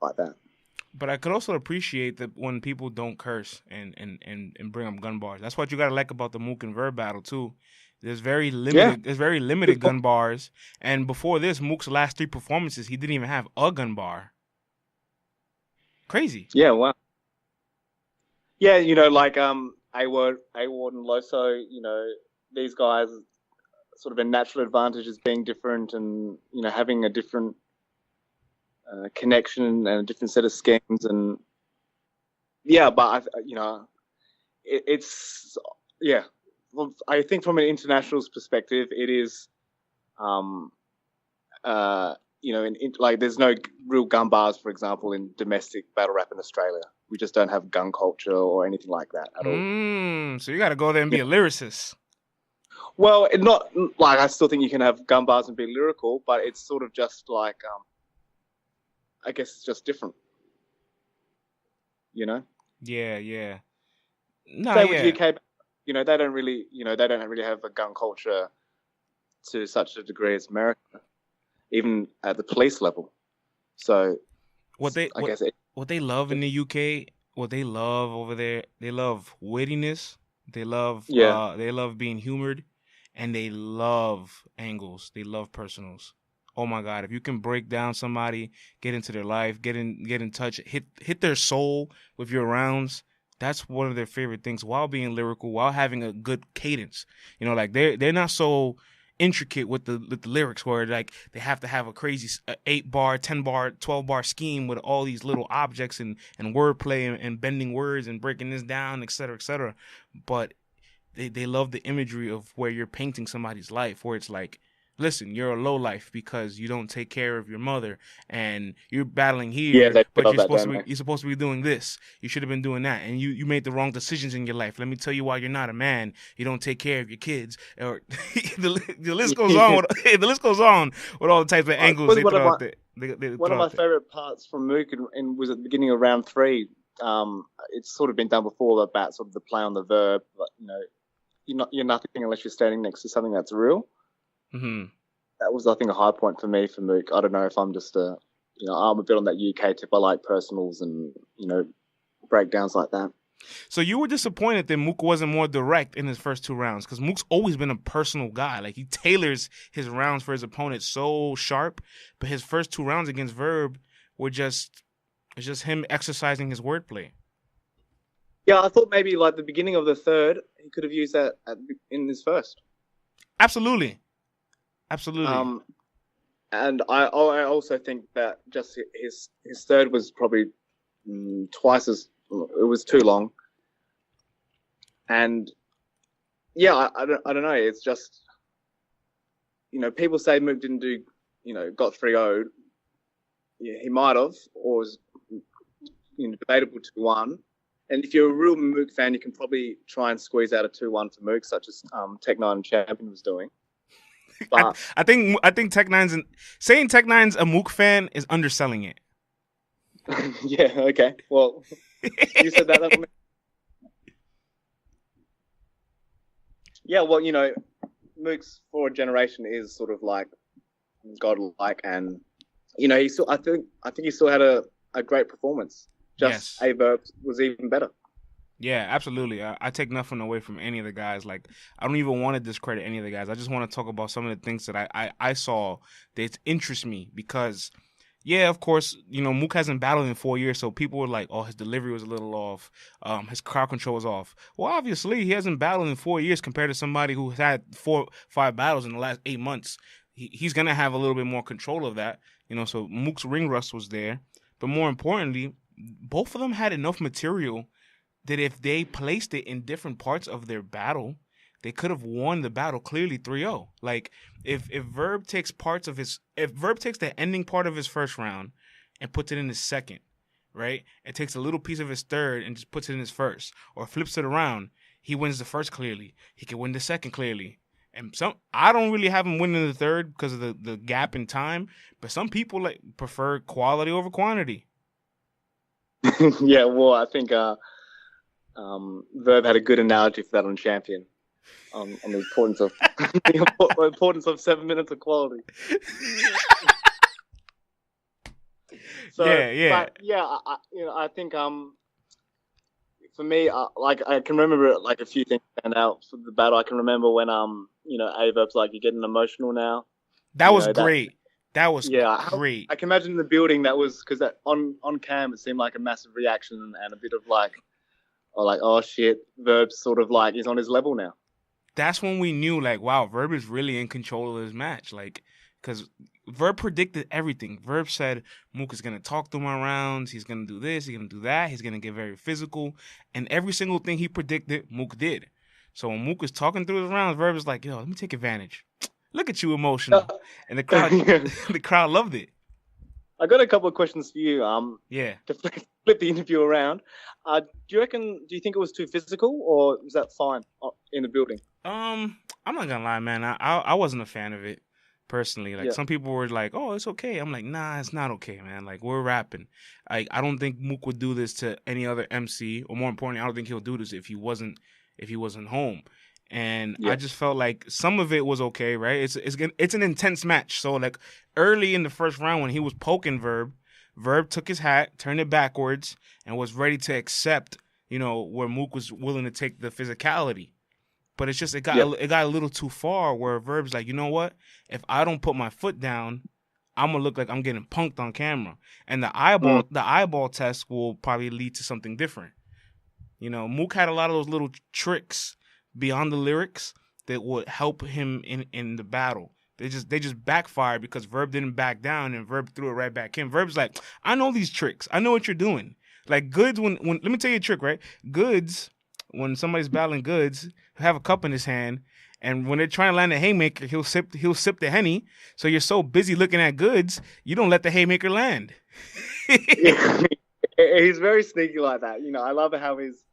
like that. But I could also appreciate that when people don't curse and bring up gun bars. That's what you gotta like about the Mook and Verb battle too. There's very limited gun bars. And before this, Mook's last 3 performances, he didn't even have a gun bar. Crazy. Yeah, wow. Yeah, like A-Word and Loso, these guys sort of a natural advantage is being different and, having a different connection and a different set of schemes. And yeah, but, it's, yeah. Well, I think from an international's perspective, it is, there's no real gun bars, for example, in domestic battle rap in Australia. We just don't have gun culture or anything like that at all. So you got to go there and be a lyricist. Well, not like I still think you can have gun bars and be lyrical, but it's sort of just like, I guess it's just different. Yeah. No, Same with UK. They don't really have a gun culture to such a degree as America, even at the police level. So what they love in the UK, what they love over there, they love wittiness, they love being humored, and they love angles, they love personals. Oh my God, if you can break down somebody, get into their life, get in touch, hit their soul with your rounds. That's one of their favorite things while being lyrical, while having a good cadence. Like they're not so intricate with the lyrics where like they have to have a crazy 8-bar, 10-bar, 12-bar scheme with all these little objects and wordplay and bending words and breaking this down, et cetera, et cetera. But they love the imagery of where you're painting somebody's life, where it's like, listen, you're a lowlife because you don't take care of your mother, and you're battling here, but you're supposed to be doing this. You should have been doing that, and you made the wrong decisions in your life. Let me tell you why you're not a man. You don't take care of your kids, or the list goes on. The list goes on with all the types of angles they throw out there. One of my favorite parts from Mook and was at the beginning of round 3. It's sort of been done before about sort of the play on the verb, but you're nothing unless you're standing next to something that's real. Mm-hmm. That was, I think, a high point for me for Mook. I don't know if I'm just I'm a bit on that UK tip. I like personals and breakdowns like that. So you were disappointed that Mook wasn't more direct in his first 2 rounds, because Mook's always been a personal guy. Like he tailors his rounds for his opponent so sharp, but his first 2 rounds against Verb were just him exercising his wordplay. Yeah, I thought maybe like the beginning of the third, he could have used that in his first. Absolutely. Absolutely. Um, and I also think that just his third was probably twice as it was too long. And yeah, I don't know. It's just, people say Mook didn't do, got 3-0. Yeah, he might have, or was debatable 2-1. And if you're a real Mook fan, you can probably try and squeeze out a 2-1 for Mook, such as Tech Nine Champion was doing. I, But I think Tech Nine's saying Tech Nine's a Mook fan is underselling it. yeah, okay. Well, you said that. Yeah, well, Mook's for a generation is sort of like godlike, and he still. I think he still had a great performance. Just Yes. Verb was even better. Yeah, absolutely. I take nothing away from any of the guys. Like, I don't even want to discredit any of the guys. I just want to talk about some of the things that I saw that interest me because, yeah, of course, Mook hasn't battled in 4 years, so people were like, oh, his delivery was a little off. His crowd control was off. Well, obviously, he hasn't battled in 4 years compared to somebody who had 5 battles in the last 8 months. He's going to have a little bit more control of that, so Mook's ring rust was there. But more importantly, both of them had enough material that if they placed it in different parts of their battle, they could have won the battle clearly 3-0. Like if Verb takes the ending part of his first round and puts it in his second, right? And takes a little piece of his third and just puts it in his first, or flips it around, he wins the first clearly. He can win the second clearly. And I don't really have him winning the third because of the gap in time, but some people prefer quality over quantity. Yeah, well, I think Verb had a good analogy for that on Champion, on the importance of the importance of 7 minutes of quality. So, Yeah. But yeah, I think for me, I can remember like a few things stand out for the battle. I can remember when Averb's like, you're getting emotional now. That was great. That was great. I can imagine in the building that was because on cam it seemed like a massive reaction and a bit of like, oh shit, Verb's sort of like he's on his level now. That's when we knew, like, wow, Verb is really in control of this match. Like, because Verb predicted everything. Verb said Mook is going to talk through my rounds. He's going to do this. He's going to do that. He's going to get very physical. And every single thing he predicted, Mook did. So when Mook was talking through his rounds, Verb was like, yo, let me take advantage. Look at you emotional. And the crowd loved it. I got a couple of questions for you. Yeah. To flip the interview around, do you think it was too physical, or was that fine in the building? I'm not gonna lie, man. I wasn't a fan of it personally. Like some people were like, "Oh, it's okay." I'm like, "Nah, it's not okay, man. Like we're rapping. I don't think Mook would do this to any other MC, or more importantly, I don't think he'll do this if he wasn't home." And I just felt like some of it was okay, right? It's an intense match. So like early in the first round when he was poking Verb took his hat, turned it backwards, and was ready to accept, where Mook was willing to take the physicality. But it's just it got a little too far where Verb's like, you know what? If I don't put my foot down, I'm gonna look like I'm getting punked on camera. And the eyeball test will probably lead to something different. Mook had a lot of those little tricks beyond the lyrics that would help him in the battle. They just backfired because Verb didn't back down and Verb threw it right back in. Verb's like, I know these tricks. I know what you're doing. Like Goods, when let me tell you a trick, right? Goods, when somebody's battling Goods, he'll have a cup in his hand, and when they're trying to land a haymaker, he'll sip the Henny. So you're so busy looking at Goods, you don't let the haymaker land. He's very sneaky like that. I love how he's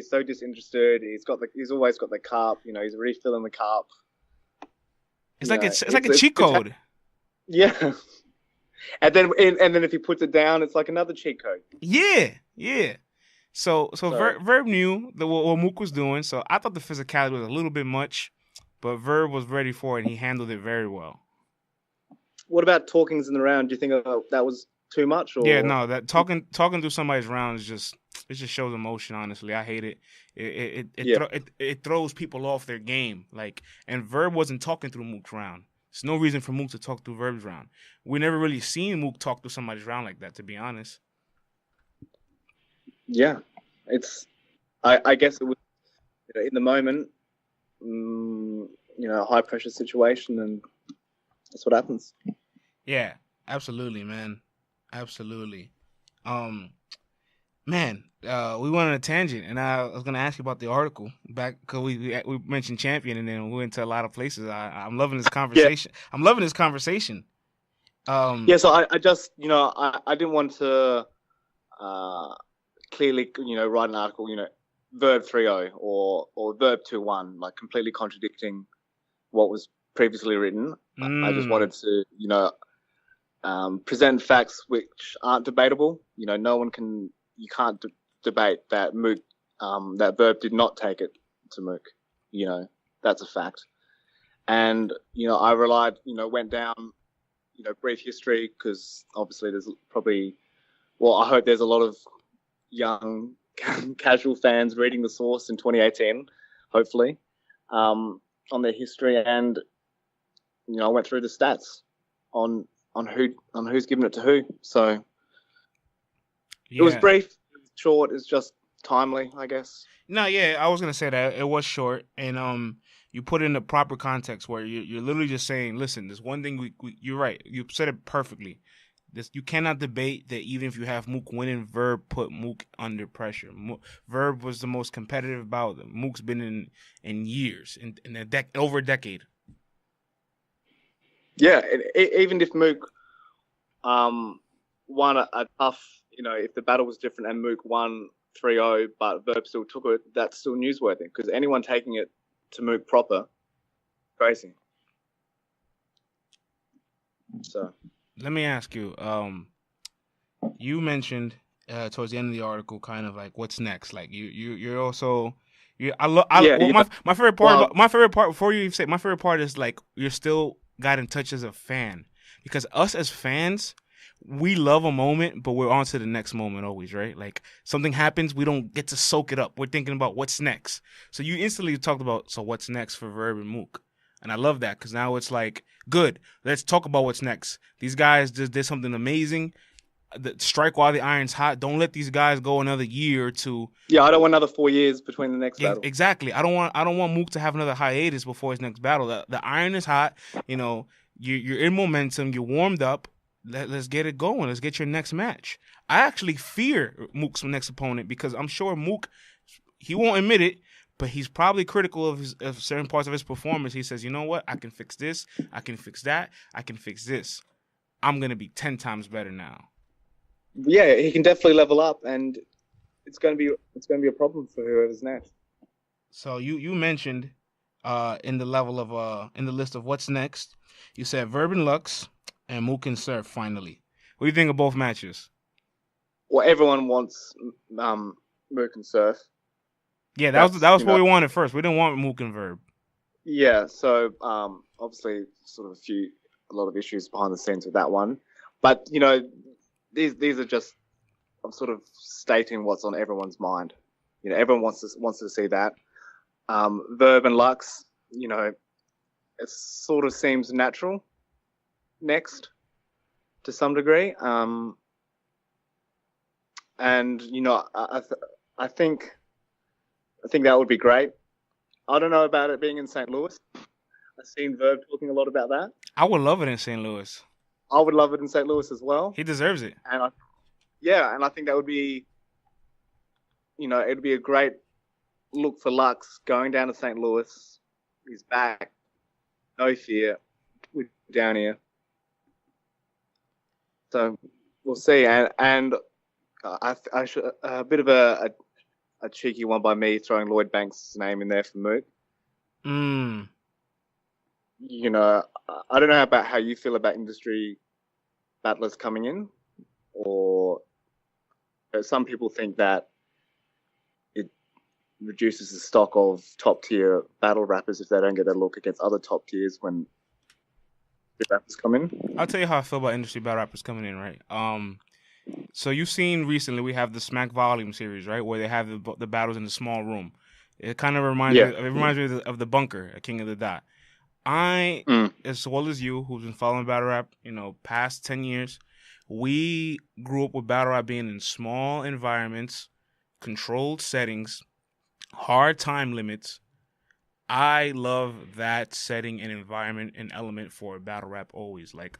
so disinterested. He's always got the cup. He's refilling the cup. It's like a cheat code. Yeah. And then if he puts it down, it's like another cheat code. Yeah. So Verb knew what Mook was doing. So I thought the physicality was a little bit much, but Verb was ready for it and he handled it very well. What about talkings in the round? Do you think that was too much? Or? Yeah, no, that talking through somebody's round is just shows emotion. Honestly, I hate it. It throws people off their game. Like, and Verb wasn't talking through Mook's round. There's no reason for Mook to talk through Verb's round. We never really seen Mook talk through somebody's round like that, to be honest. Yeah, I guess it was in the moment. a high pressure situation, and that's what happens. Yeah, absolutely, man. Absolutely. Um, Man, we went on a tangent, and I was gonna ask you about the article back because we mentioned champion, and then we went to a lot of places. I'm loving this Yeah, conversation. I'm loving this conversation. yeah. So I just I didn't want to clearly write an article verb 3.0 or verb 2.1, like completely contradicting what was previously written. I just mm, wanted to present facts which aren't debatable. No one can you can't debate that Mook that verb did not take it to Mook. That's a fact. And I relied went down brief history, because obviously there's probably, well, I hope there's a lot of young casual fans reading the source in 2018, hopefully, on their history. And I went through the stats on who's given it to who. So it was yeah. brief, it was short, it's just timely, I guess. No, yeah. I was gonna say that it was short, and you put it in the proper context where you're literally just saying, listen, there's one thing you're right. You said it perfectly. This you cannot debate that even if you have Mook winning, Verb put Mook under pressure. Verb was the most competitive bout that Mook's been in years, in over a decade. Yeah, even if Mook won a tough, if the battle was different and Mook won 3-0, but Verb still took it, that's still newsworthy, because anyone taking it to Mook proper, crazy. So Let me ask you. You mentioned towards the end of the article, kind of like what's next. Like you're also you. yeah, well, my favorite part well, about my favorite part before you even say my favorite part is like you're still got in touch as a fan, because us as fans, we love a moment, but we're on to the next moment always, right? Like something happens, we don't get to soak it up. We're thinking about what's next. So you instantly talked about, so what's next for Verb and Mook. And I love that, because now it's like, good, let's talk about what's next. These guys just did something amazing. Strike while the iron's hot. Don't let these guys go another year or two. yeah, I don't want another 4 years between the next battle. Exactly. I don't want Mook to have another hiatus before his next battle. The iron is hot. You're in momentum. You're warmed up. Let's get it going. Let's get your next match. I actually fear Mook's next opponent, because I'm sure Mook, he won't admit it, but he's probably critical of certain parts of his performance. He says, you know what? I can fix this. I can fix that. I can fix this. I'm going to be 10 times better now. Yeah, he can definitely level up, and it's going to be a problem for whoever's next. So you mentioned in the level of in the list of what's next, you said Verb and Lux and Mook and Surf finally. What do you think of both matches? Well, everyone wants Mook and Surf. Yeah, That's that was what we wanted first. We didn't want Mook and Verb. Yeah, so obviously sort of a lot of issues behind the scenes with that one, but these are just, I'm sort of stating what's on everyone's mind. Everyone wants to see that. Verb and Lux, it sort of seems natural next to some degree. And I think that would be great. I don't know about it being in St. Louis. I've seen Verb talking a lot about that. I would love it in St. Louis. I would love it in St. Louis as well. He deserves it. And I think that would be, it'd be a great look for Lux going down to St. Louis. He's back, no fear. We're down here, so we'll see. And I should, a bit of a cheeky one by me, throwing Lloyd Banks' name in there for Mook. I don't know about how you feel about industry battlers coming in, or some people think that it reduces the stock of top tier battle rappers if they don't get a look against other top tiers when the rappers come in. I'll tell you how I feel about industry battle rappers coming in, right? So you've seen recently we have the Smack Volume series, right, where they have the battles in the small room. It kind of reminds me of the Bunker, a King of the Dot. As well as you, who's been following battle rap, past 10 years, we grew up with battle rap being in small environments, controlled settings, hard time limits, I love that setting and environment and element for battle rap always. Like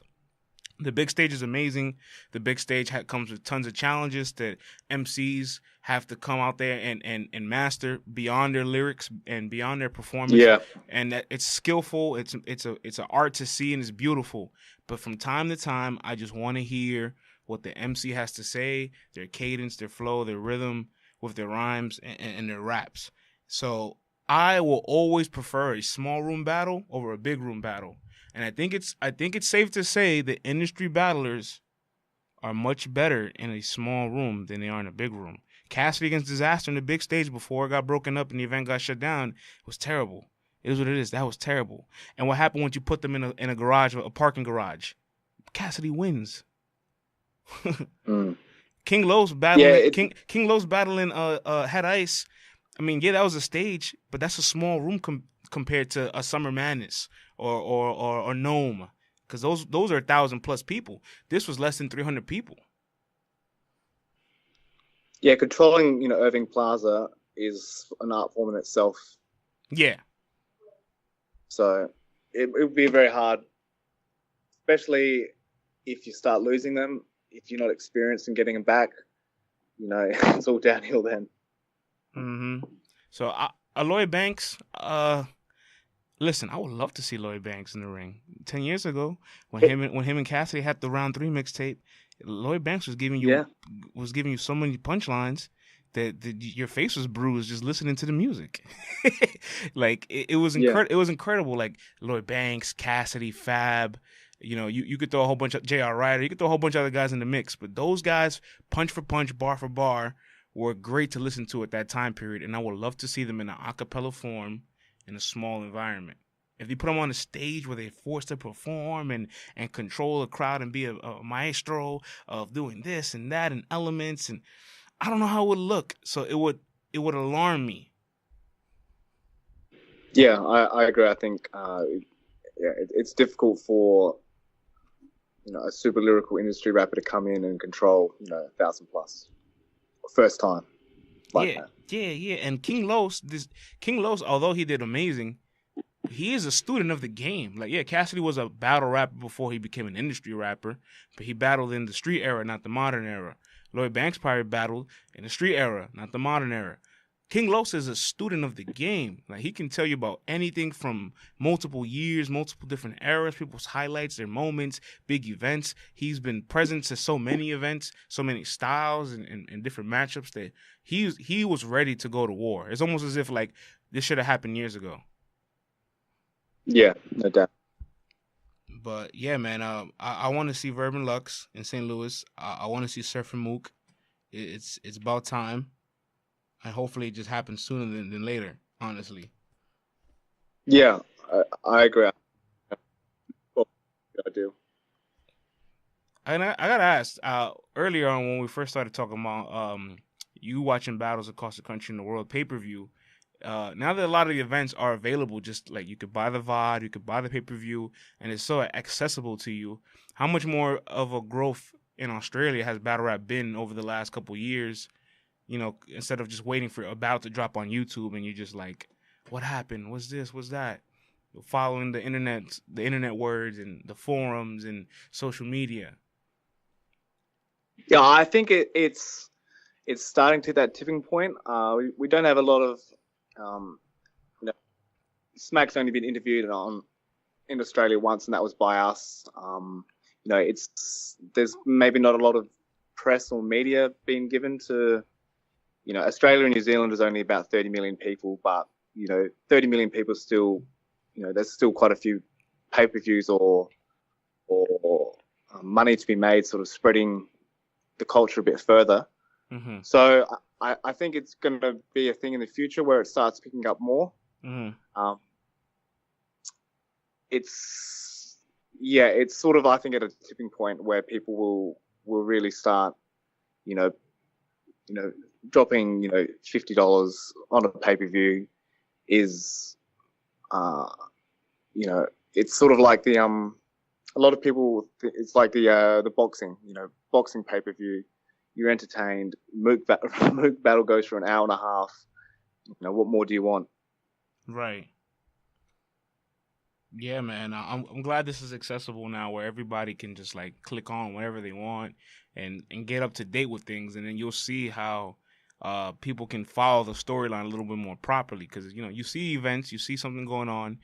the big stage is amazing. The big stage comes with tons of challenges that MCs have to come out there and master beyond their lyrics and beyond their performance. Yeah. And that it's skillful. It's an art to see and it's beautiful. But from time to time, I just want to hear what the MC has to say, their cadence, their flow, their rhythm with their rhymes and their raps. So I will always prefer a small room battle over a big room battle. And I think it's safe to say that industry battlers are much better in a small room than they are in a big room. Cassidy against Disaster in the big stage before it got broken up and the event got shut down was terrible. It is what it is. That was terrible. And what happened when you put them in a garage, a parking garage? Cassidy wins. Mm. King Lowe's Yeah. battling King Lowe's battling Head Ice. I mean, yeah, that was a stage, but that's a small room compared to a Summer Madness or Gnome, because those are 1,000+ people. This was less than 300 people. Yeah. Controlling, Irving Plaza is an art form in itself. Yeah, So it would be very hard, especially if you start losing them. If you're not experienced in getting them back, it's all downhill then. So Lloyd Banks, listen, I would love to see Lloyd Banks in the ring. 10 years ago, when him and Cassidy had the round 3 mixtape, Lloyd Banks was giving you so many punchlines that your face was bruised just listening to the music. Like it was It was incredible. Like Lloyd Banks, Cassidy, Fab. You could throw a whole bunch of J.R. Ryder. You could throw a whole bunch of other guys in the mix, but those guys, punch for punch, bar for bar, were great to listen to at that time period. And I would love to see them in an a cappella form in a small environment. If they put them on a stage where they're forced to perform and control the crowd and be a maestro of doing this and that and elements, and I don't know how it would look. So it would alarm me. Yeah, I agree. I think it's difficult for a super lyrical industry rapper to come in and control 1,000+ first time. Like that. Yeah. And King Los, although he did amazing, he is a student of the game. Like, yeah, Cassidy was a battle rapper before he became an industry rapper, but he battled in the street era, not the modern era. Lloyd Banks probably battled in the street era, not the modern era. King Los is a student of the game. Like, he can tell you about anything from multiple years, multiple different eras, people's highlights, their moments, big events. He's been present to so many events, so many styles and different matchups that he was ready to go to war. It's almost as if like this should have happened years ago. Yeah, no doubt. But yeah, man, I want to see Verb and Lux in St. Louis. I want to see Surfer Mook. It's about time. And hopefully it just happens sooner than later, honestly. Yeah, I agree. Well, I do. And I got to ask, earlier on when we first started talking about you watching battles across the country in the world pay-per-view, now that a lot of the events are available, just like you could buy the VOD, you could buy the pay-per-view, and it's so accessible to you, how much more of a growth in Australia has battle rap been over the last couple years? Instead of just waiting for a battle to drop on YouTube and you're just like, what happened? What's this? What's that? Following the internet words and the forums and social media. Yeah, I think it's starting to that tipping point. We don't have a lot of, Smack's only been interviewed in Australia once, and that was by us. There's maybe not a lot of press or media being given to. Australia and New Zealand is only about 30 million people, but 30 million people still, there's still quite a few pay-per-views or money to be made, sort of spreading the culture a bit further. Mm-hmm. So I think it's going to be a thing in the future where it starts picking up more. Mm-hmm. It's sort of, I think, at a tipping point where people will really start, dropping, $50 on a pay-per-view is, it's sort of like the, a lot of people, it's like the boxing, boxing pay-per-view. You're entertained. Mook battle goes for an hour and a half. What more do you want? Right. Yeah, man. I'm glad this is accessible now, where everybody can just like click on whatever they want and get up to date with things, and then you'll see how people can follow the storyline a little bit more properly. Because you see events, you see something going on,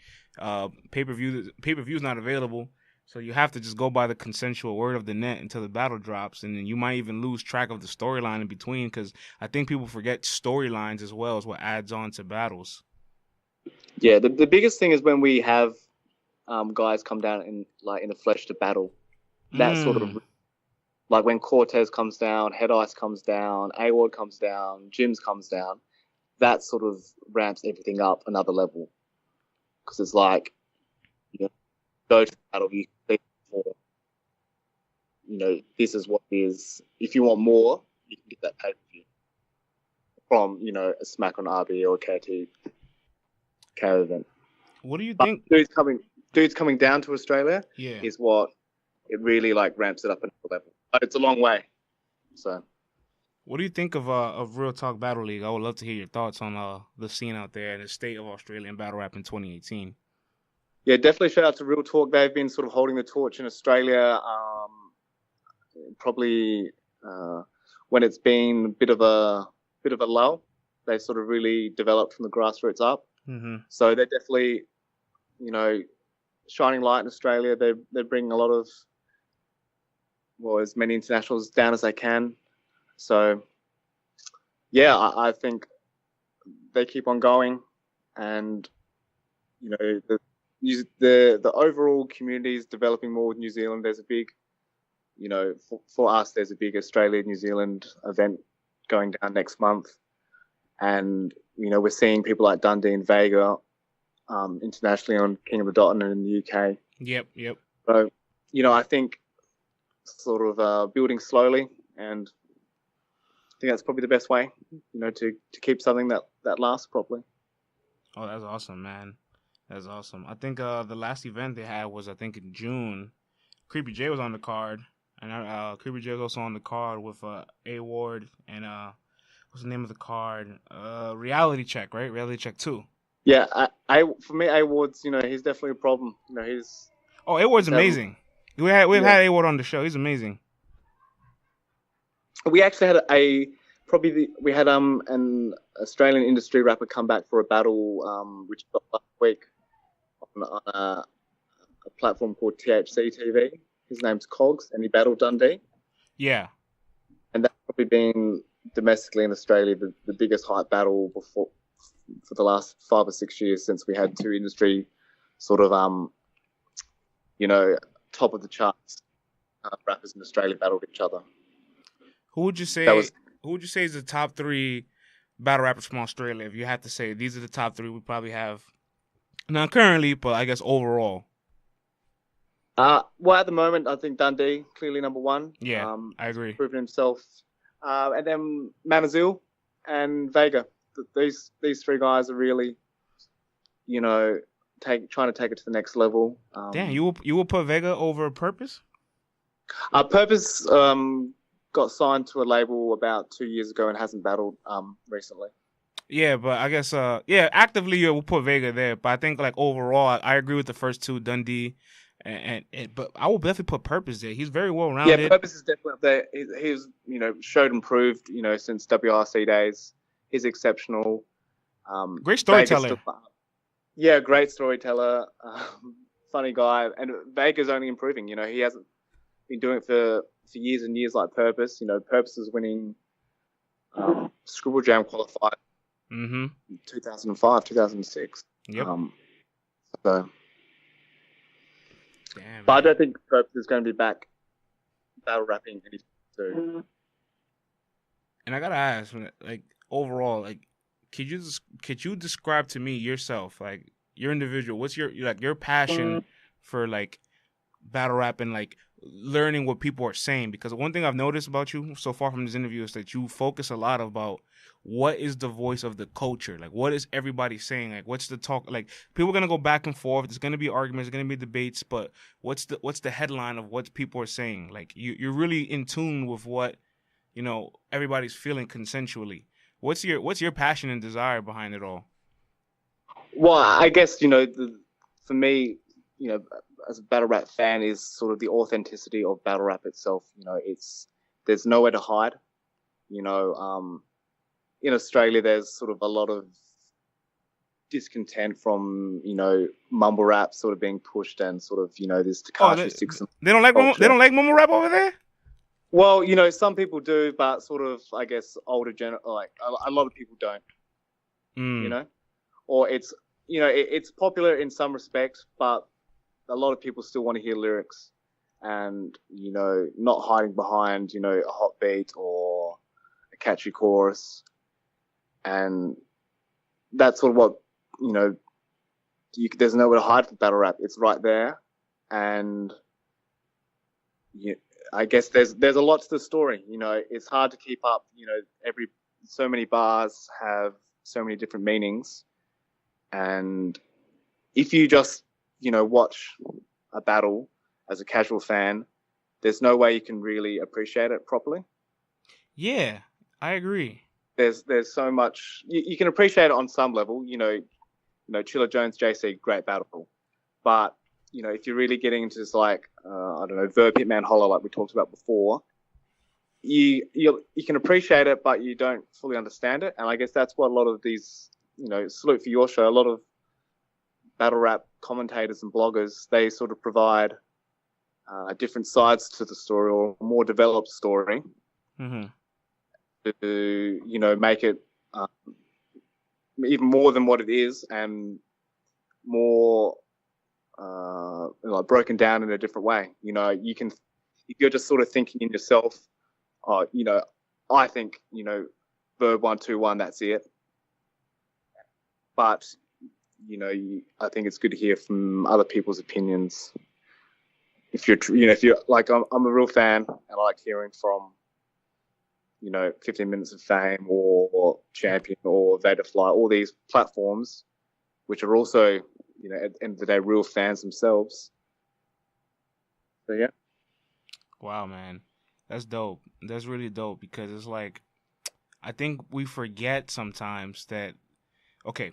pay per view is not available, so you have to just go by the consensual word of the net until the battle drops, and then you might even lose track of the storyline in between. Because I think people forget storylines as well as what adds on to battles. Yeah, the biggest thing is when we have guys come down in a flesh to battle. That sort of Mm. like when Cortez comes down, Head Ice comes down, A-Ward comes down, Jims comes down. That sort of ramps everything up another level because it's like go to battle, you see for this is what it is. If you want more, you can get that pay per view from a Smack on RBE or KT event. What do you But think? dudes coming down to Australia Yeah. is what it really like ramps it up another level. But it's a long way. So What do you think of Real Talk Battle League? I would love to hear your thoughts on the scene out there and the state of Australian battle rap in 2018. yeah, definitely shout out to Real Talk. They've been sort of holding the torch in Australia. Probably when it's been a bit of a lull, they sort of really developed from the grassroots up. Mm-hmm. So they're definitely shining light in Australia. They're bringing a lot of as many internationals down as they can. So yeah, I think they keep on going, and the overall community is developing more with New Zealand. There's a big, for us, there's a big Australia New Zealand event going down next month, and we're seeing people like Dundee and Vega internationally on King of the Dot and in the UK. Yep. So I think sort of building slowly, and I think that's probably the best way, to keep something that lasts properly. Oh, that's awesome, man. That's awesome. I think the last event they had was, I think, in June. Creepy J was on the card, and Creepy J was also on the card with A Ward and what's the name of the card? Reality Check, right? Reality Check 2. Yeah, for me, A Ward's he's definitely a problem. He's A Ward's amazing. We've had A Ward on the show. He's amazing. We actually had we had an Australian industry rapper come back for a battle which got last week on a platform called THC TV. His name's Cogs, and he battled Dundee. Yeah. And that's probably been domestically in Australia the biggest hype battle for the last 5 or 6 years, since we had two industry sort of top of the charts rappers in Australia battled each other. Who would you say is the top 3 battle rappers from Australia? If you had to say these are the top 3 we probably have, not currently, but I guess overall. Well, at the moment, I think Dundee clearly number 1. Yeah, I agree. Proven himself, and then Manazil and Vega. These 3 guys are really, trying to take it to the next level. Damn, you will put Vega over Purpose? Purpose got signed to a label about 2 years ago and hasn't battled recently. Yeah, but I guess actively we'll put Vega there. But I think like overall, I agree with the first 2, Dundee, and but I will definitely put Purpose there. He's very well rounded. Yeah, Purpose is definitely up there. He's showed and proved since WRC days. He's exceptional. Great storyteller. Yeah, great storyteller. Funny guy, and Vega's only improving. He hasn't been doing it for years and years like Purpose. Purpose is winning Scribble Jam qualified. 2005, 2006. Yep. So, damn, but I don't think Purpose is going to be back battle rapping anytime soon. And I gotta ask, like overall, like, could you describe to me yourself, like your individual? What's your passion for like battle rap and like learning what people are saying? Because one thing I've noticed about you so far from this interview is that you focus a lot about what is the voice of the culture, like what is everybody saying, like what's the talk, like people are gonna go back and forth, there's gonna be arguments, there's gonna be debates, but what's the headline of what people are saying? Like you're really in tune with what everybody's feeling consensually. What's your passion and desire behind it all? Well, I guess for me, as a battle rap fan, is sort of the authenticity of battle rap itself. There's nowhere to hide. In Australia, there's sort of a lot of discontent from mumble rap sort of being pushed, and sort of this Takashi 6. They don't like mumble rap over there. Well, some people do, but sort of, I guess, older like a lot of people don't. Or it's popular in some respect, but a lot of people still want to hear lyrics, and not hiding behind a hot beat or a catchy chorus, and that's sort of what there's nowhere to hide for battle rap. It's right there, and I guess there's a lot to the story. It's hard to keep up. So many bars have so many different meanings, and if you just watch a battle as a casual fan, there's no way you can really appreciate it properly. Yeah, I agree. There's so much you can appreciate it on some level. Chilla Jones JC, great battle, but if you're really getting into this, like I don't know, Verb Hitman Holler, like we talked about before, you can appreciate it, but you don't fully understand it. And I guess that's what a lot of these, salute for your show, a lot of battle rap commentators and bloggers, they sort of provide different sides to the story, or a more developed story, to make it even more than what it is, and more like broken down in a different way. You can, if you're just sort of thinking in yourself, I think Verb 121, that's it. But I think it's good to hear from other people's opinions. If you're like, I'm a real fan, and I like hearing from 15 Minutes of Fame or Champion or Vaderfly, all these platforms, which are also, at the end of the day, real fans themselves. So, yeah. Wow, man. That's dope. That's really dope, because it's like, I think we forget sometimes that, okay,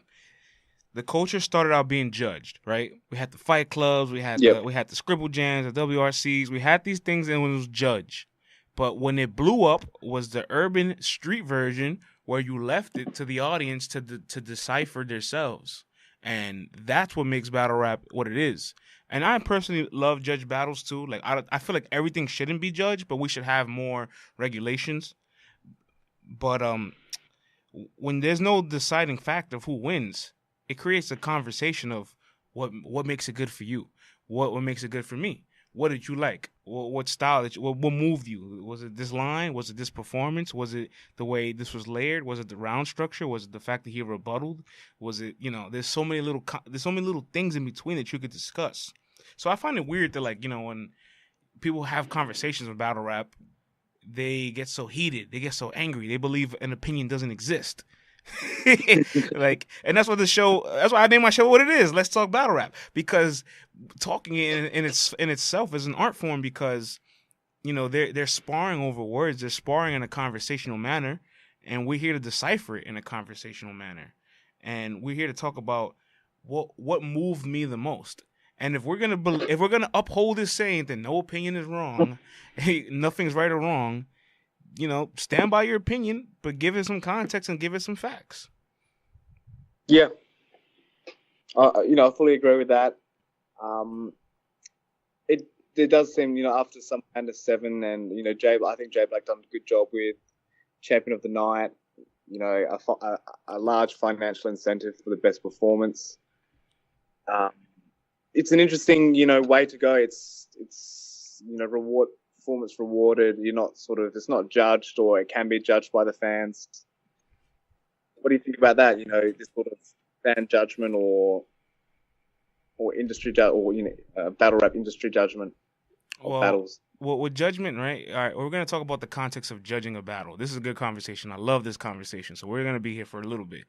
the culture started out being judged, right? We had the fight clubs, we had the scribble jams, the WRCs, we had these things, and it was judged. But when it blew up was the urban street version, where you left it to the audience to decipher themselves. And that's what makes battle rap what it is. And I personally love judge battles too. Like I feel like everything shouldn't be judged, but we should have more regulations. But when there's no deciding fact of who wins, it creates a conversation of what makes it good for you, what makes it good for me. What did you like? What style? What moved you? Was it this line? Was it this performance? Was it the way this was layered? Was it the round structure? Was it the fact that he rebutted? Was it, there's so many little things in between that you could discuss. So I find it weird that, like, when people have conversations with battle rap, they get so heated, they get so angry, they believe an opinion doesn't exist. Like, and that's what that's why I named my show what it is. Let's talk battle rap, because talking in itself is an art form, because they're sparring over words, they're sparring in a conversational manner, and we're here to decipher it in a conversational manner, and we're here to talk about what moved me the most. And if we're gonna uphold this saying that no opinion is wrong, nothing's right or wrong, stand by your opinion, but give it some context and give it some facts. Yeah. I fully agree with that. It does seem, after some kind of 7, and, I think Jay Black done a good job with Champion of the Night, a large financial incentive for the best performance. It's an interesting, way to go. It's performance rewarded. You're not it's not judged, or it can be judged by the fans. What do you think about that? This sort of fan judgment or industry or battle rap industry judgment of battles. Well, with judgment, right? All right, we're going to talk about the context of judging a battle. This is a good conversation. I love this conversation. So we're going to be here for a little bit.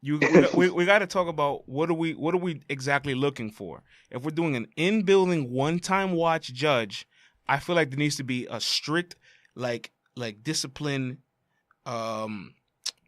We got to talk about what are we exactly looking for. If we're doing an in-building one-time watch judge, I feel like there needs to be a strict like discipline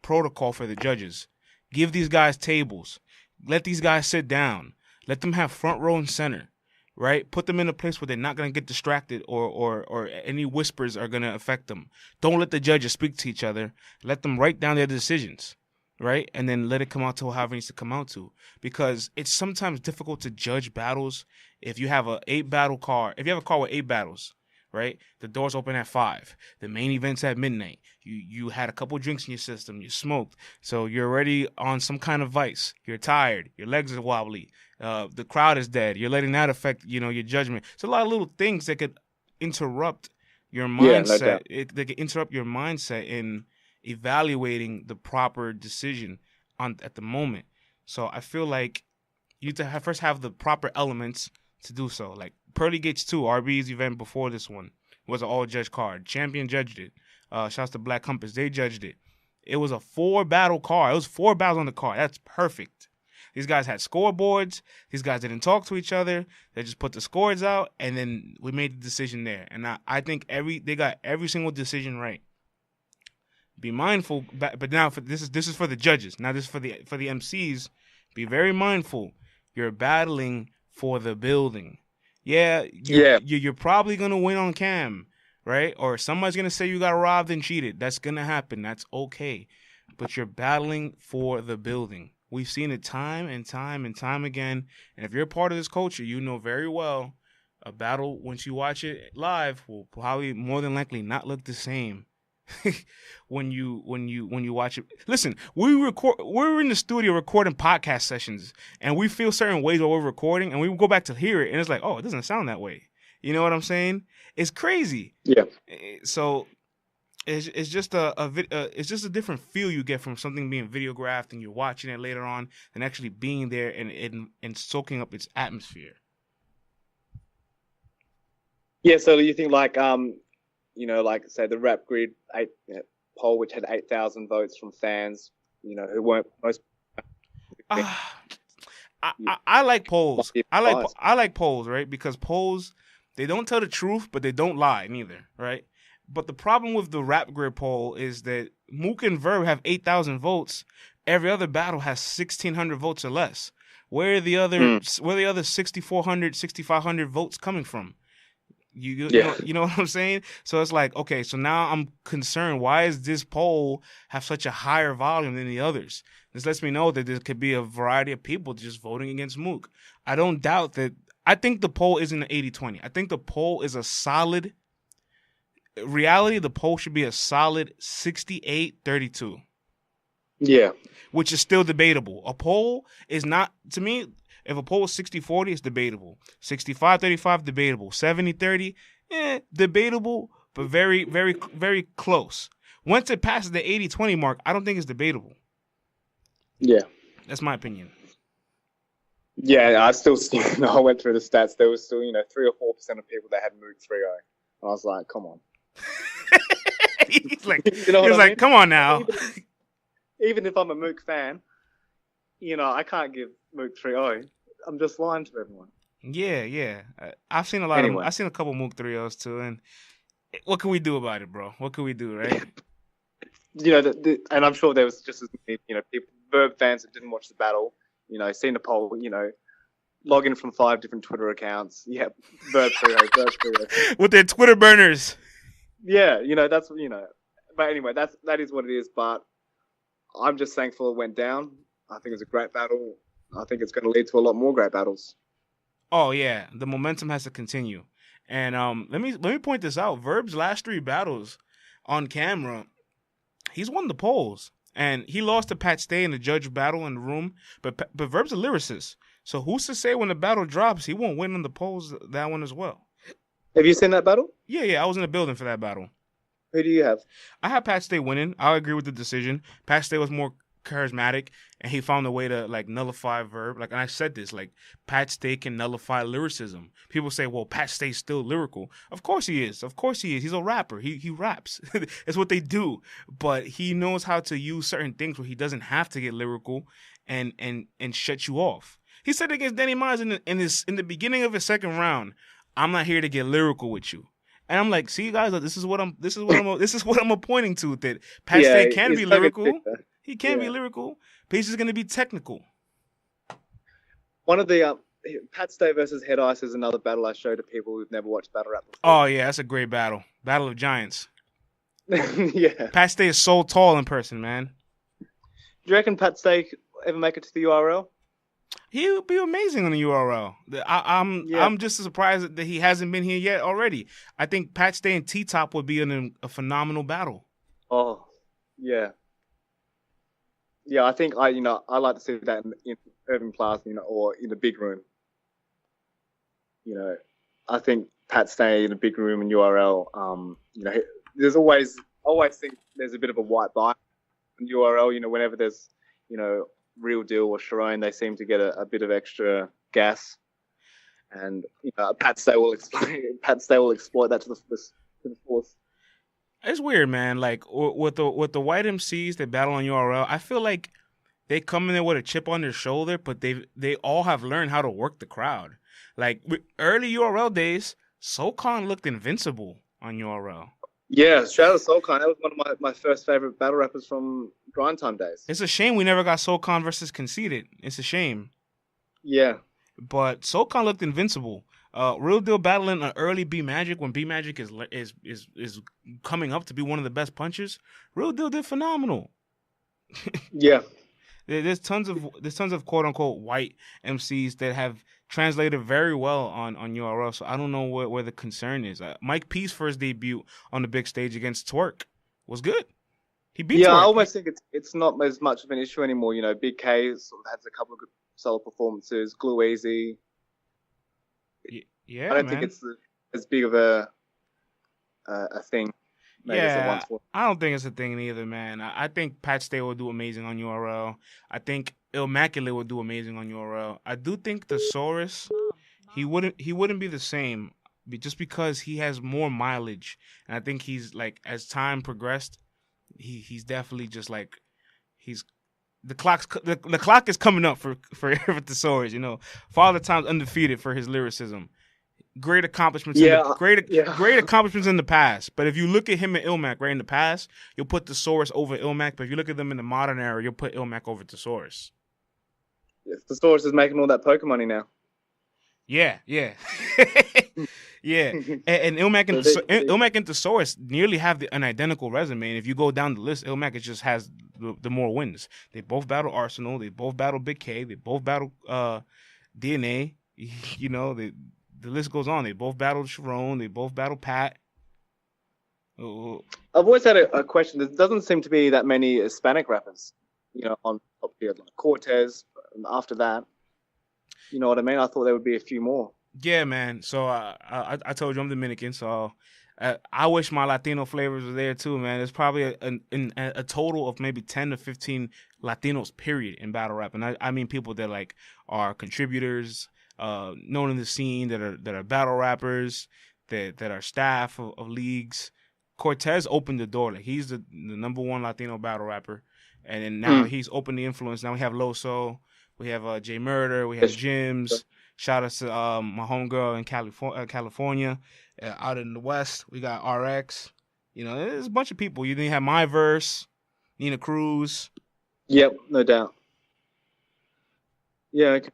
protocol for the judges. Give these guys tables. Let these guys sit down. Let them have front row and center, right? Put them in a place where they're not going to get distracted or any whispers are going to affect them. Don't let the judges speak to each other. Let them write down their decisions, right? And then let it come out to however it needs to come out to. Because it's sometimes difficult to judge battles if you have a 8-battle card. If you have a card with 8 battles, right? The doors open at 5. The main event's at midnight. You had a couple drinks in your system. You smoked. So you're already on some kind of vice. You're tired. Your legs are wobbly. The crowd is dead. You're letting that affect, your judgment. So a lot of little things that could interrupt your mindset. Yeah, no doubt. They could interrupt your mindset in evaluating the proper decision at the moment. So I feel like you have to first have the proper elements to do so. Like Pearly Gates 2, RBE's event before this one, was an all-judge card. Champion judged it. Shouts to Black Compass. They judged it. It was a 4-battle card. It was 4 battles on the card. That's perfect. These guys had scoreboards. These guys didn't talk to each other. They just put the scores out, and then we made the decision there. And I think they got every single decision right. Be mindful, but now this is for the judges. Now this is for the MCs. Be very mindful. You're battling for the building. You're probably gonna win on cam, right? Or somebody's gonna say you got robbed and cheated. That's gonna happen. That's okay. But you're battling for the building. We've seen it time and time and time again. And if you're a part of this culture, you know very well a battle, once you watch it live, will probably more than likely not look the same when you watch it. Listen, we're in the studio recording podcast sessions, and we feel certain ways while we're recording, and we go back to hear it, and it's like, oh, it doesn't sound that way. You know what I'm saying? It's crazy. Yeah. So it's just a different feel you get from something being videographed and you're watching it later on than actually being there and soaking up its atmosphere. Yeah. So you think like like say the Rap Grid poll, which had 8,000 votes from fans, who weren't most. I like polls. I like polls, right? Because polls, they don't tell the truth, but they don't lie neither, right? But the problem with the Rap Grid poll is that Mook and Verb have 8,000 votes. Every other battle has 1,600 votes or less. Where are the other 6,400, 6,500 votes coming from? You know what I'm saying? So it's like, okay, so now I'm concerned. Why does this poll have such a higher volume than the others? This lets me know that there could be a variety of people just voting against Mook. I don't doubt that. I think the poll isn't an 80-20. I think the poll is a solid reality. The poll should be a solid 68-32. Yeah. Which is still debatable. A poll is not, to me, if a poll is 60-40, it's debatable. 65-35, debatable. 70-30, debatable, but very, very, very close. Once it passes the 80-20 mark, I don't think it's debatable. Yeah. That's my opinion. Yeah, I went through the stats. There was still, 3 or 4% of people that had Mook 3-0. I was like, come on. He's like, come on now. Even if I'm a Mook fan, I can't give Mook 3-0. I'm just lying to everyone. Yeah. I've seen a lot of. I've seen a couple Mook 3-0s too, and what can we do about it, bro? What can we do, right? And I'm sure there was just as many, people, Verb fans that didn't watch the battle, seen the poll, log in from 5 different Twitter accounts. Yeah, Verb 3-0, Verb 3-0. With their Twitter burners. Yeah, that's. But anyway, that is what it is. But I'm just thankful it went down. I think it's a great battle. I think it's going to lead to a lot more great battles. Oh yeah, the momentum has to continue. And let me point this out. Verb's last 3 battles on camera, he's won the polls, and he lost to Pat Stay in the judge battle in the room. But Verb's a lyricist, so who's to say when the battle drops he won't win in the polls that one as well? Have you seen that battle? Yeah, I was in the building for that battle. Who do you have? I have Pat Stay winning. I agree with the decision. Pat Stay was more charismatic, and he found a way to nullify Verb. And I said this, Pat Stay can nullify lyricism. People say, well, Pat Stay's still lyrical. Of course he is. He's a rapper. He raps. It's what they do. But he knows how to use certain things where he doesn't have to get lyrical and shut you off. He said against Danny Myers in the beginning of his second round, I'm not here to get lyrical with you. And I'm like, see, guys, this is what I'm pointing to, that Pat Stay can be lyrical. He can be lyrical, but he's just going to be technical. One of the Pat Stay versus Head Ice is another battle I show to people who've never watched battle rap before. Oh yeah, that's a great battle. Battle of Giants. Yeah. Pat Stay is so tall in person, man. Do you reckon Pat Stay ever make it to the URL? He would be amazing on the URL. I'm just surprised that he hasn't been here yet already. I think Pat Stay and T Top would be a phenomenal battle. Oh, yeah. Yeah, I think I like to see that in Irving Plaza, or in the big room. I think Pat Stay in a big room in URL. There's always think there's a bit of a white bias in URL. Whenever there's Real Deal or Sharon, they seem to get a bit of extra gas, and Pat Stay will exploit that to the force. It's weird, man. Like with the white MCs that battle on URL, I feel like they come in there with a chip on their shoulder, but they all have learned how to work the crowd. Like early URL days, SoCon looked invincible on URL. Yeah, shout out to SoCon. That was one of my first favorite battle rappers from Grind Time days. It's a shame we never got SoCon versus Conceited. It's a shame. Yeah. But SoCon looked invincible. Real Deal battling an early B Magic when B Magic is coming up to be one of the best punchers. Real Deal did phenomenal. Yeah. There's tons of quote unquote white MCs that have translated very well on URL. So I don't know where the concern is. Mike P's first debut on the big stage against Twerk was good. He beat Twerk. I almost think it's not as much of an issue anymore. Big K has a couple of good solid performances. Glue Easy. Yeah, I don't think it's as big of a thing. Yeah, I don't think it's a thing either, man. I think Pat Stay will do amazing on URL. I think Immaculate will do amazing on URL. I do think the Saurus, he wouldn't be the same, just because he has more mileage, and I think he's like, as time progressed, he's definitely just like the clock is coming up for the Saurus. Father Time's undefeated for his lyricism. Great accomplishments. Great accomplishments in the past. But if you look at him and Ilmac right in the past, you'll put the Saurus over Ilmac. But if you look at them in the modern era, you'll put Ilmac over Thesaurus. Yes, Thesaurus is making all that poker money now. Yeah. Yeah. And Ilmac and Thesaurus nearly have an identical resume. And if you go down the list, Ilmac just has the more wins. They both battle Arsenal. They both battle Big K. They both battle DNA. The list goes on. They both battled Sharon. They both battled Pat. I've always had a question. There doesn't seem to be that many Hispanic rappers, on top tier, like Cortez. After that, you know what I mean? I thought there would be a few more. Yeah, man. So I told you I'm Dominican, so I wish my Latino flavors were there too, man. There's probably a total of maybe 10 to 15 Latinos, period, in battle rap. And I mean people that like are contributors, known in the scene, that are battle rappers, that are staff of leagues. Cortez opened the door. Like, he's the number one Latino battle rapper, and then now he's opened the influence. Now we have Loso, we have Jay Murder, we have Jims. Shout out to my homegirl in California. Out in the West, we got RX. There's a bunch of people. You didn't have My Verse, Nina Cruz. Yep, no doubt. Yeah. Okay.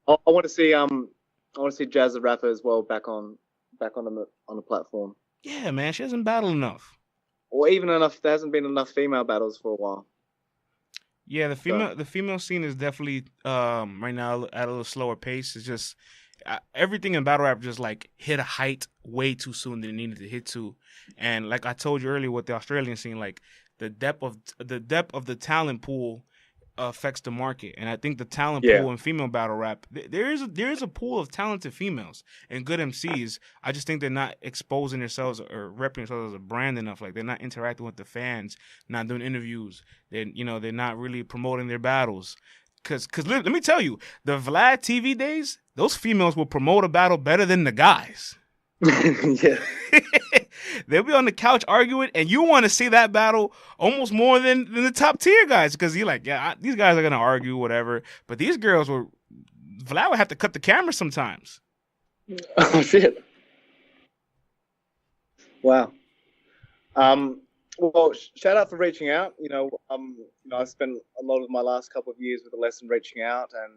I want to see Jazz the Rapper as well back on the platform. Yeah, man, she hasn't battled enough. Or even enough. There hasn't been enough female battles for a while. Yeah, the female scene is definitely right now at a little slower pace. It's just everything in battle rap just like hit a height way too soon than it needed to hit to. And like I told you earlier with the Australian scene, like the depth of the talent pool affects the market, and I think the talent pool in female battle rap, there is a pool of talented females and good MCs. I just think they're not exposing themselves or repping themselves as a brand enough. Like, they're not interacting with the fans, not doing interviews. They're not really promoting their battles. Cause let me tell you, the Vlad TV days, those females will promote a battle better than the guys. Yeah. They'll be on the couch arguing, and you want to see that battle almost more than the top tier guys, because you're like, these guys are gonna argue, whatever. But these girls Vlad would have to cut the camera sometimes. Oh shit! Wow. Well, shout out for reaching out. I spent a lot of my last couple of years with the lesson reaching out, and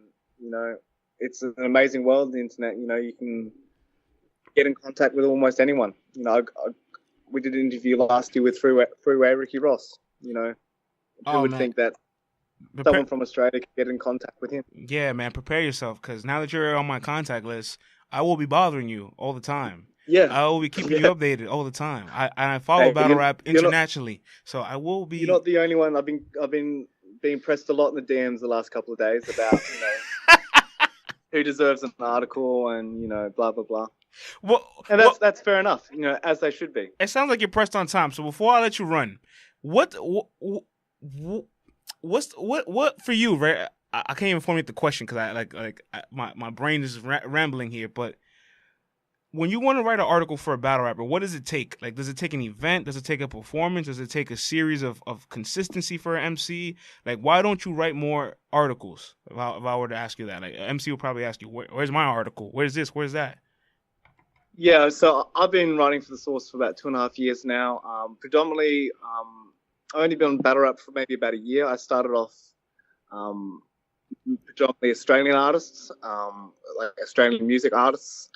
it's an amazing world, the internet. You can get in contact with almost anyone. We did an interview last year with Freeway Ricky Ross. Who Oh would man, think that someone from Australia could get in contact with him? yeah, man, prepare yourself because now that you're on my contact list, I will be bothering you all the time. Yeah, I will be keeping you yeah. updated all the time. I follow Hey, battle rap you're not internationally, so I will you're be. not the only one. I've been being pressed a lot in the DMs the last couple of days about who deserves an article and blah blah blah. What? And What? that's fair enough. As they should be. It sounds like you're pressed on time. So before I let you run, what? What for you? Right? I can't even formulate the question because my brain is rambling here. But when you want to write an article for a battle rapper, what does it take? Like, does it take an event? Does it take a performance? Does it take a series of consistency for an MC? Like, why don't you write more articles? If I were to ask you that, like, an MC would probably ask you, where's my article? Where's this? Where's that? Yeah, so I've been writing for the Source for about 2.5 years now. Predominantly, I've only been on battle rap for maybe about a year. I started off predominantly Australian artists, like Australian music artists,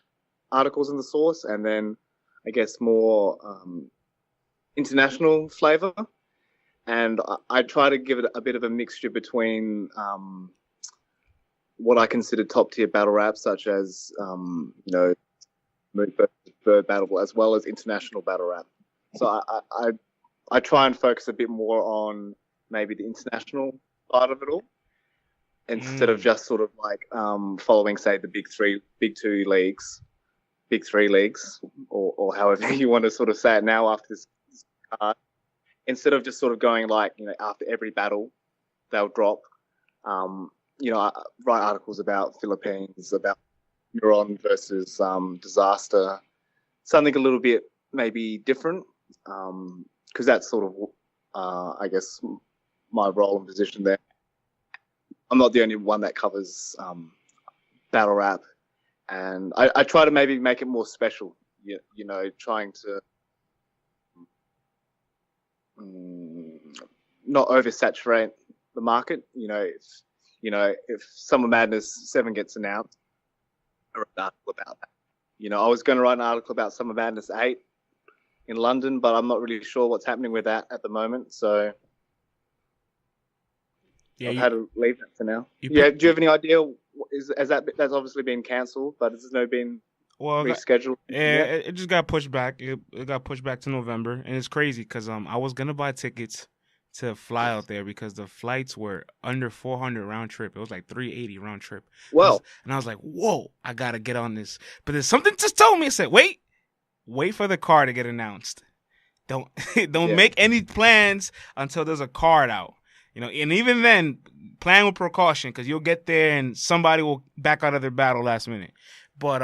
articles in the Source, and then I guess more international flavor. And I try to give it a bit of a mixture between what I consider top tier battle rap, such as Verb battle, as well as international battle rap. So I try and focus a bit more on maybe the international side of it all, instead of just sort of like following, say, the big three leagues, or however you want to sort of say it now after this card. Instead of just sort of going like, after every battle they'll drop, I write articles about Philippines, about Neuron versus Disaster, something a little bit maybe different, because that's sort of, I guess, my role and position there. I'm not the only one that covers battle rap, and I try to maybe make it more special, trying to not oversaturate the market. If Summer Madness 7 gets announced, I write an article about that. I was going to write an article about Summer Madness 8 in London, but I'm not really sure what's happening with that at the moment. So I've had to leave that for now. Do you have any idea? That's obviously been cancelled, but has no been rescheduled? Yeah, it just got pushed back. It got pushed back to November, and it's crazy because I was gonna buy tickets to fly out there because the flights were under 400 round trip. It was like 380 round trip. Well, and I was like, whoa, I gotta get on this. But then something just told me, it said, wait for the car to get announced. Don't make any plans until there's a card out. And even then, plan with precaution because you'll get there and somebody will back out of their battle last minute. But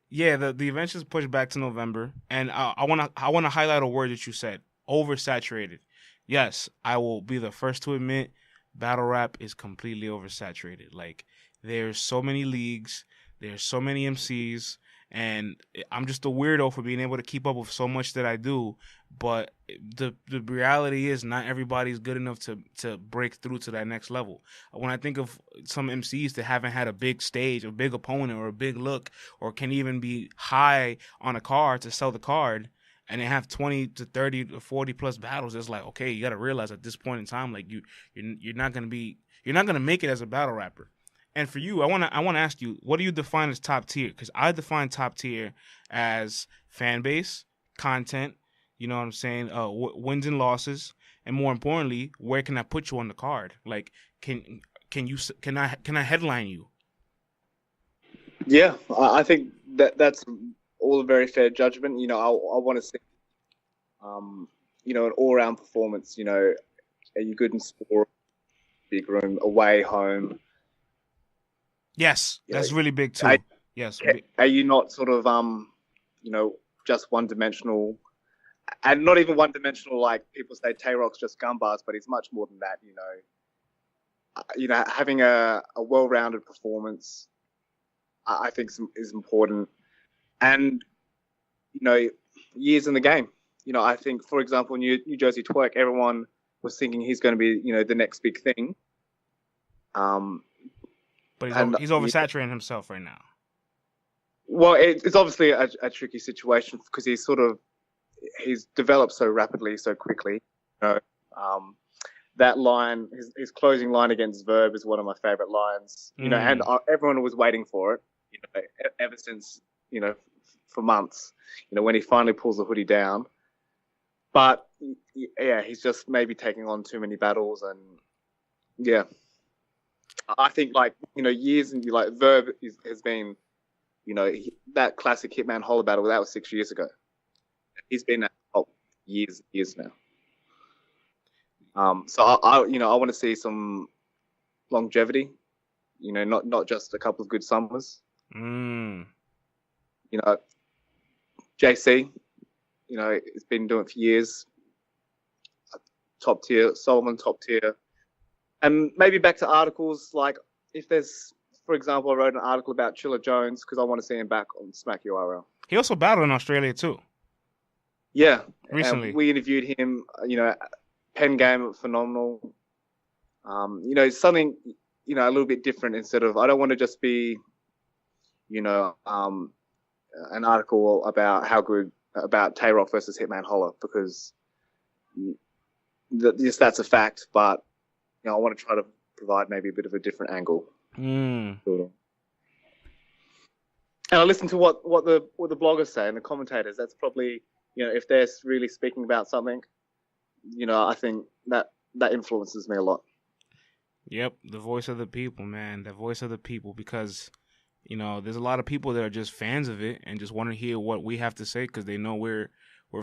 yeah, the event is pushed back to November, and I wanna highlight a word that you said: oversaturated. Yes, I will be the first to admit, battle rap is completely oversaturated. Like, there's so many leagues, there's so many MCs, and I'm just a weirdo for being able to keep up with so much that I do. But the reality is not everybody's good enough to break through to that next level. When I think of some MCs that haven't had a big stage, a big opponent, or a big look, or can even be high on a card to sell the card, and they have 20 to 30 to 40 plus battles, it's like, okay, you got to realize at this point in time, like you're not gonna make it as a battle rapper. And for you, I want to ask you, what do you define as top tier? Because I define top tier as fan base, content, you know what I'm saying, wins and losses, and more importantly, where can I put you on the card? Like, can I headline you? Yeah, I think that's all a very fair judgment. I want to see, an all-round performance. Are you good in sport, big room, away, home? Yes, that's really big too. Yes. Are you not sort of just one-dimensional, and not even one-dimensional like people say Tay-Rock's just gun bars, but he's much more than that. Having a well-rounded performance, I think is important, and years in the game. I think, for example, New Jersey Twerk, everyone was thinking he's going to be the next big thing. But and he's oversaturating himself right now. well, it's obviously a tricky situation because he's developed so rapidly, so quickly. You know, that line, his closing line against Verb is one of my favorite lines. You know, and everyone was waiting for it. You know, ever since, you know, for months. You know, when he finally pulls the hoodie down. But yeah, he's just maybe taking on too many battles, and yeah, I think, like, you know, years and like Verb has been, you know, that classic Hitman Holler battle, that was 6 years ago. He's been at the top years now. So I you know, I want to see some longevity. You know, not just a couple of good summers. You know, JC, you know, it's been doing it for years. Top tier, Solomon top tier, and maybe back to articles, like if there's, for example, I wrote an article about Chilla Jones because I want to see him back on Smack URL. He also battled in Australia too. Yeah, recently. We interviewed him. You know, pen game phenomenal. You know, something, you know, a little bit different. Instead of, I don't want to just be, you know, an article about how good about Tay-Rock versus Hitman Holler, because that's a fact. But you know, I want to try to provide maybe a bit of a different angle. And I listen to what the bloggers say and the commentators. That's probably, you know, if they're really speaking about something, you know, I think that influences me a lot. Yep, the voice of the people, man. The voice of the people, because, you know, there's a lot of people that are just fans of it and just want to hear what we have to say because they know we're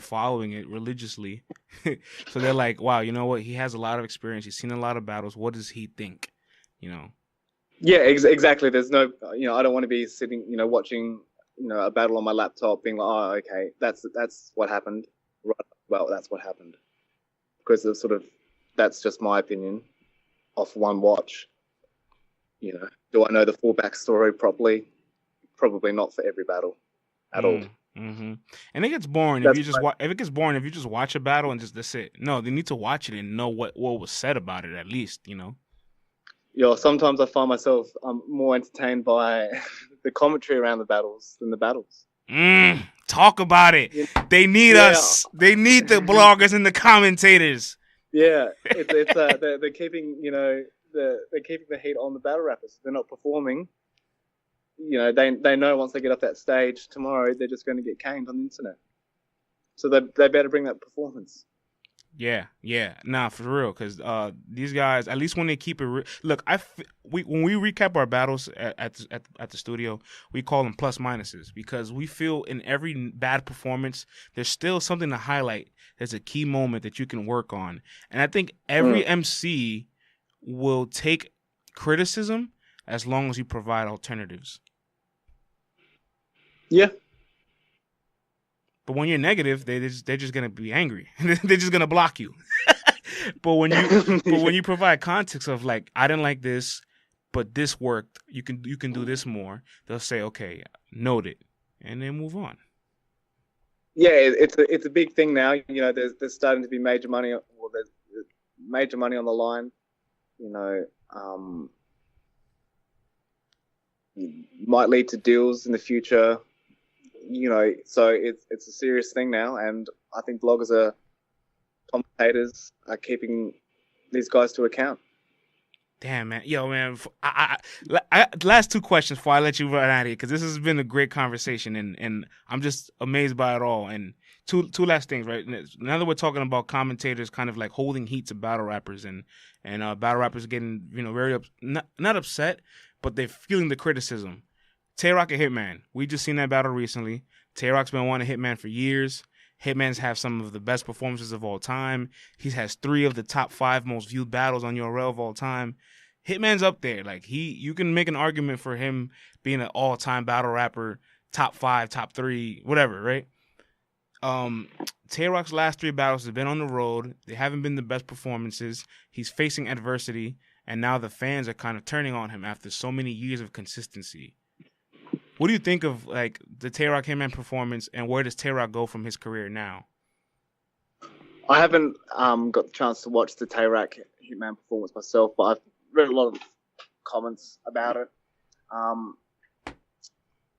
following it religiously. So they're like, wow, you know what? He has a lot of experience. He's seen a lot of battles. What does he think? You know? Yeah, exactly. There's no, you know, I don't want to be sitting, you know, watching, you know, a battle on my laptop being like, oh, okay, that's what happened. Right. Well, that's what happened. Because of sort of, that's just my opinion off one watch. You know, do I know the full backstory properly? Probably not for every battle at all. And it gets boring if you just if it gets boring if you just watch a battle and just that's it. No, they need to watch it and know what was said about it at least. You know. Yeah, sometimes I find myself more entertained by the commentary around the battles than the battles. Talk about it. Yeah. They need us. They need the bloggers and the commentators. Yeah, it's they're keeping, you know, they're keeping the heat on the battle rappers. They're not performing. You know, they know once they get off that stage tomorrow, they're just going to get caned on the internet. So they better bring that performance. Yeah, nah, for real, because these guys, at least when they keep it look, when we recap our battles at the studio, we call them plus minuses, because we feel in every bad performance there's still something to highlight. There's a key moment that you can work on, and I think every MC will take criticism as long as you provide alternatives. Yeah. But when you're negative, they're just gonna be angry. They're just gonna block you. But when you provide context of like, I didn't like this, but this worked. You can do this more. They'll say, okay, noted, and then move on. Yeah, it's a big thing now. You know, there's starting to be major money. Well, there's major money on the line. You know, might lead to deals in the future. You know, so it's a serious thing now, and I think bloggers commentators are keeping these guys to account. Damn, man. Yo, man, I last two questions before I let you run out of here, because this has been a great conversation, and I'm just amazed by it all. And two last things, right? Now that we're talking about commentators kind of like holding heat to battle rappers, and battle rappers getting, you know, very not upset, but they're feeling the criticism. Tay-Rock and Hitman. We just seen that battle recently. Tay-Rock's been wanting Hitman for years. Hitman's have some of the best performances of all time. He has 3 of the top 5 most viewed battles on URL of all time. Hitman's up there. Like, you can make an argument for him being an all-time battle rapper, top 5, top 3, whatever, right? Tay-Rock's last 3 battles have been on the road. They haven't been the best performances. He's facing adversity, and now the fans are kind of turning on him after so many years of consistency. What do you think of like the Tay-Rock Hitman performance, and where does Tay-Rock go from his career now? I haven't got the chance to watch the Tay-Rock Hitman performance myself, but I've read a lot of comments about it.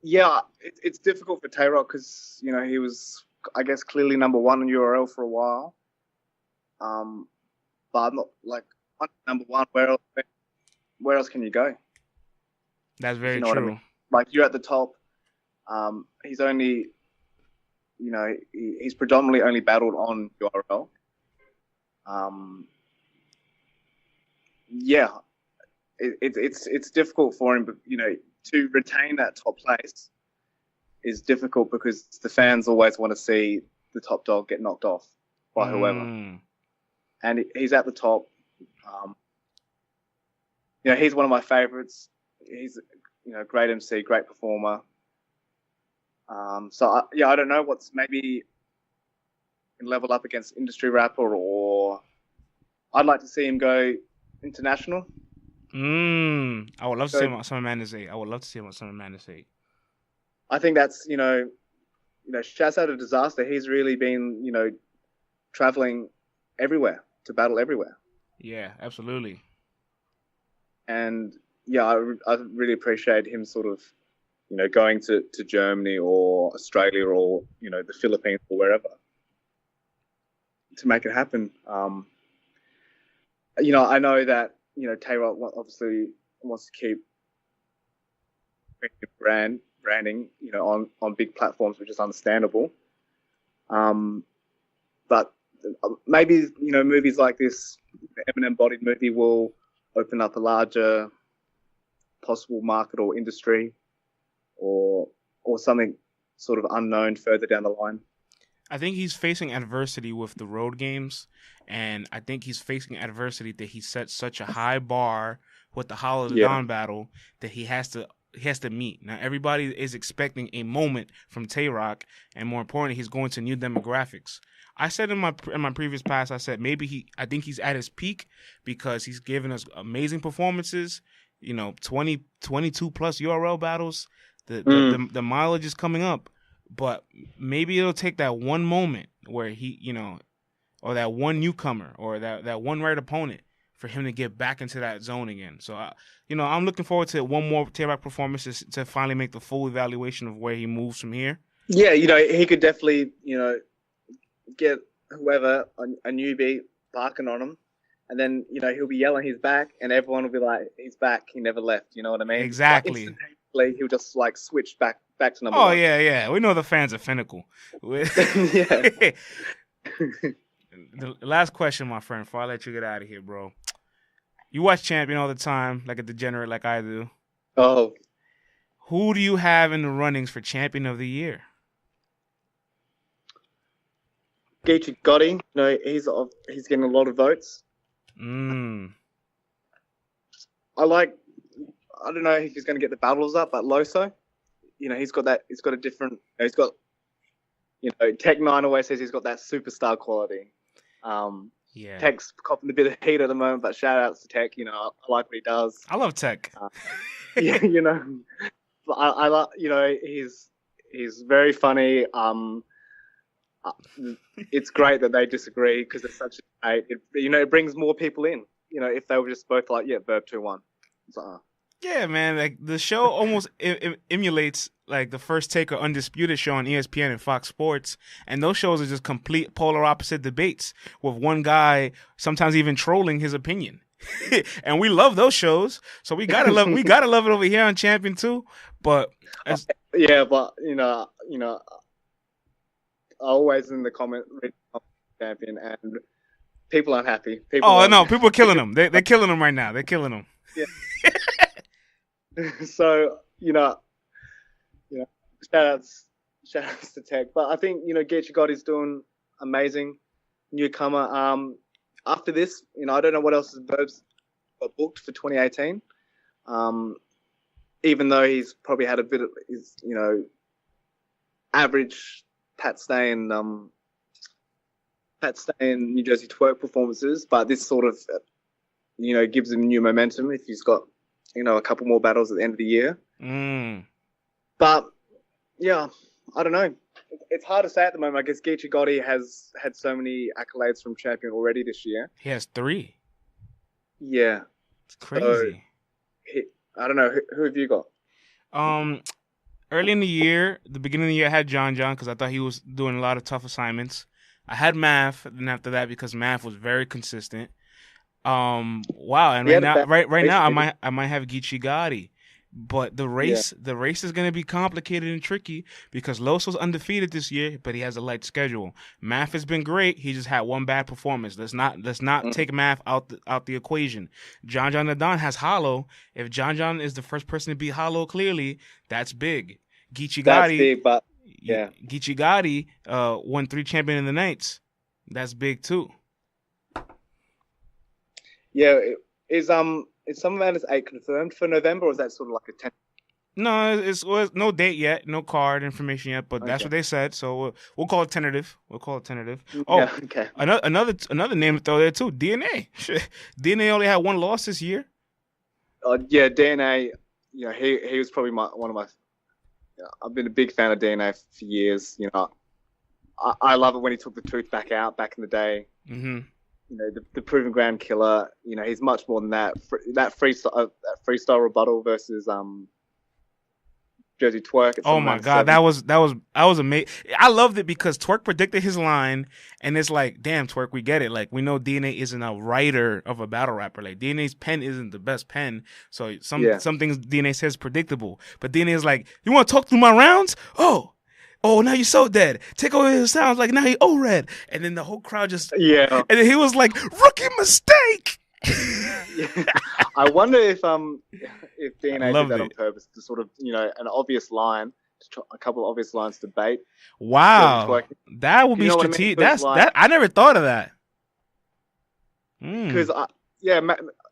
Yeah, it's difficult for Tay-Rock because, you know, he was, I guess, clearly number one in URL for a while. But I'm not, like, number one, where else can you go? That's If very you know what I mean. true. Like, you're at the top. He's only, you know, he's predominantly only battled on URL. Yeah, it's difficult for him, but, you know, to retain that top place is difficult because the fans always want to see the top dog get knocked off by whoever. And he's at the top. You know, he's one of my favorites. He's, you know, great MC, great performer. So I don't know what's maybe can level up against industry rapper, or I'd like to see him go international. I would love to see him on Summer Madness 8. I would love to see him on Summer Madness 8. I think that's, you know, shouts out to Disaster. He's really been, you know, traveling everywhere to battle everywhere. Yeah, absolutely. And yeah, I really appreciate him sort of, you know, going to Germany or Australia or, you know, the Philippines or wherever to make it happen. You know, I know that, you know, Tay-Rock obviously wants to keep branding, you know, on big platforms, which is understandable. But maybe, you know, movies like this, Eminem-bodied movie will open up a larger possible market or industry or something sort of unknown further down the line. I think he's facing adversity with the road games, and I think he's facing adversity that he set such a high bar with the Hollow of the Dawn battle that he has to meet. Now, everybody is expecting a moment from Tay-Rock, and more importantly, he's going to new demographics. I said in my previous past, I said I think he's at his peak because he's given us amazing performances, you know, 22 plus URL battles. The mileage is coming up, but maybe it'll take that one moment where he, you know, or that one newcomer or that one right opponent for him to get back into that zone again. So, you know, I'm looking forward to one more Tay-Rock performance to finally make the full evaluation of where he moves from here. Yeah, you know, he could definitely, you know, get whoever, a newbie, barking on him. And then, you know, he'll be yelling he's back, and everyone will be like, he's back, he never left. You know what I mean? Exactly. Like, he'll just, like, switch back to number one. Oh, yeah. We know the fans are finical. Yeah. The last question, my friend, before I let you get out of here, bro. You watch Champion all the time, like a degenerate like I do. Oh. Who do you have in the runnings for Champion of the Year? Geechee Gotti. You know, he's getting a lot of votes. I don't know if he's going to get the battles up, but Loso, you know, he's got a different, he's got, you know, Tech9 always says he's got that superstar quality. Tech's copping a bit of heat at the moment, but shout outs to Tech, you know, I like what he does. I love Tech. Yeah, you know, I like, you know, he's very funny. It's great that they disagree because it's such a, you know, it brings more people in. You know, if they were just both like, yeah, Verb 2-1. So, yeah, man, like the show almost emulates like the First Take or Undisputed show on ESPN and Fox Sports, and those shows are just complete polar opposite debates with one guy sometimes even trolling his opinion. And we love those shows, so we gotta love it over here on Champion too. But yeah, but you know, always in the comment Champion, and people aren't happy. People are killing them. They're killing them right now. They're killing them. Yeah. So, you know, shout outs to Tech. But I think, you know, Geechee Gotti's doing amazing. Newcomer. After this, you know, I don't know what else Verb's got booked for 2018. Even though he's probably had a bit of his, you know, average Pat Stay and New Jersey Twerk performances, but this sort of, you know, gives him new momentum if he's got, you know, a couple more battles at the end of the year. But yeah, I don't know. It's hard to say at the moment. I guess Geechee Gotti has had so many accolades from Champion already this year. He has 3. Yeah. It's crazy. So, I don't know. Who have you got? Um, Early in the year, the beginning of the year, I had John because I thought he was doing a lot of tough assignments. I had math, and after that, because math was very consistent. Wow, and He had a bad right race, now, maybe. I might have Geechee Gotti, but Yeah. the race is gonna be complicated and tricky because Loso's undefeated this year, but he has a light schedule. Math has been great. He just had one bad performance. Let's not Mm. take math out the equation. John Nadon has Hollow. If John is the first person to beat Hollow clearly, that's big. Geechee That's Gotti, big, but yeah. Geechee Gotti, won 3 champion in the nights. That's big too. Yeah. Is Summer Madness 8 confirmed for November, or is that sort of like a 10? No, it's no date yet, no card information yet, but that's Okay. what they said. So we'll call it tentative. We'll call it tentative. Oh, Yeah. Okay. another name to throw there too. DNA. DNA only had one loss this year. Yeah. DNA. You know, he was probably one of my. You know, I've been a big fan of DNA for years. You know, I love it when he took the tooth back out back in the day. Mm-hmm. You know, the proven ground killer. You know, he's much more than that. That freestyle rebuttal versus Jersey Twerk at Oh Summer my Madness God, 7. that was amazing. I loved it because Twerk predicted his line, and it's like, damn, Twerk, we get it. Like we know DNA isn't a writer of a battle rapper. Like DNA's pen isn't the best pen, so Yeah. some things DNA says predictable. But DNA is like, you want to talk through my rounds? Oh, now you're so dead. Take away his sounds like now he red. And then the whole crowd just, Yeah. and then he was like, rookie mistake. I wonder if DNA did Loved that on it. purpose to sort of, you know, an obvious line, a couple of obvious lines to bait Jersey Wow, Twerk. that would You be know what I mean? strategic. Because like, That I never thought of that. because yeah,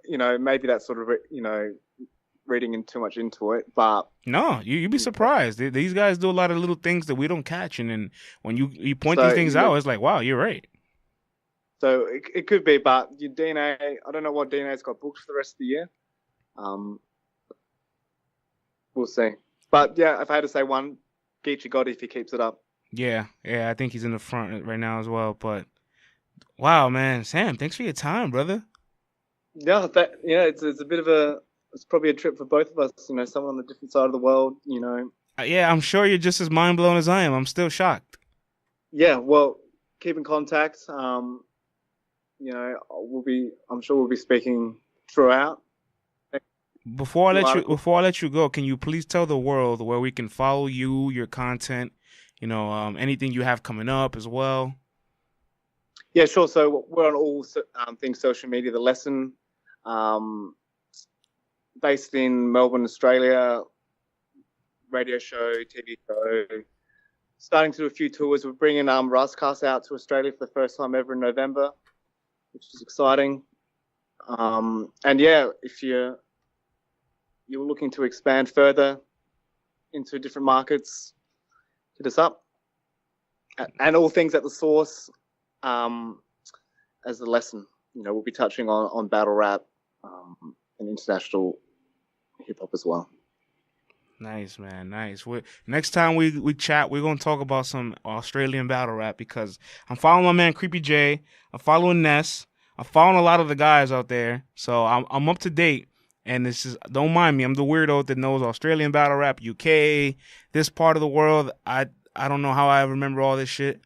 you know, maybe that's sort of you know, reading in too much into it, but No, you'd be surprised. These guys do a lot of little things that we don't catch, and then when you point these so things you know, out, it's like, wow, you're right. so it could be, but your DNA, I don't know what DNA's got booked for the rest of the year. We'll see. But yeah, if I had to say one, Geechee Gotti if he keeps it up. Yeah, I think he's in the front right now as well. But wow, man, Sam, thanks for your time, brother. Yeah, it's a bit of it's probably a trip for both of us. You know, someone on the different side of the world. You know, Yeah, I'm sure you're just as mind blown as I am. I'm still shocked. yeah. Well, keep in contact. You know, I'm sure we'll be speaking throughout. Before I let you go, can you please tell the world where we can follow you, your content, anything you have coming up as well? Yeah, sure. So we're on all things social media. The Lesson, based in Melbourne, Australia, radio show, TV show. Starting to do a few tours. We're bringing Rascast out to Australia for the first time ever in November, which is exciting. And yeah, if you're looking to expand further into different markets, hit us up. And all things at the source, as the Lesson. You know, we'll be touching on battle rap and international hip hop as well. Nice, man. Nice. Next time we chat, we're gonna talk about some Australian battle rap because I'm following my man Creepy J. I'm following Ness. I'm following a lot of the guys out there, so I'm up to date. And this is, don't mind me, I'm the weirdo that knows Australian battle rap, UK, this part of the world. I don't know how I remember all this shit,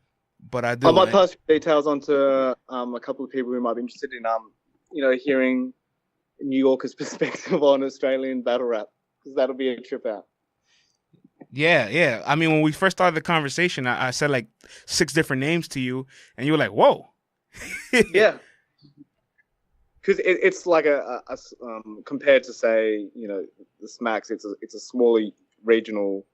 but I do. I might pass details on to a couple of people who might be interested in hearing New Yorkers' perspective on Australian battle rap, because that'll be a trip out. Yeah. I mean, when we first started the conversation, I said like 6 different names to you, and you were like, "Whoa." Yeah. Because it's like a compared to, say, you know, the Smacks, it's a smaller regional.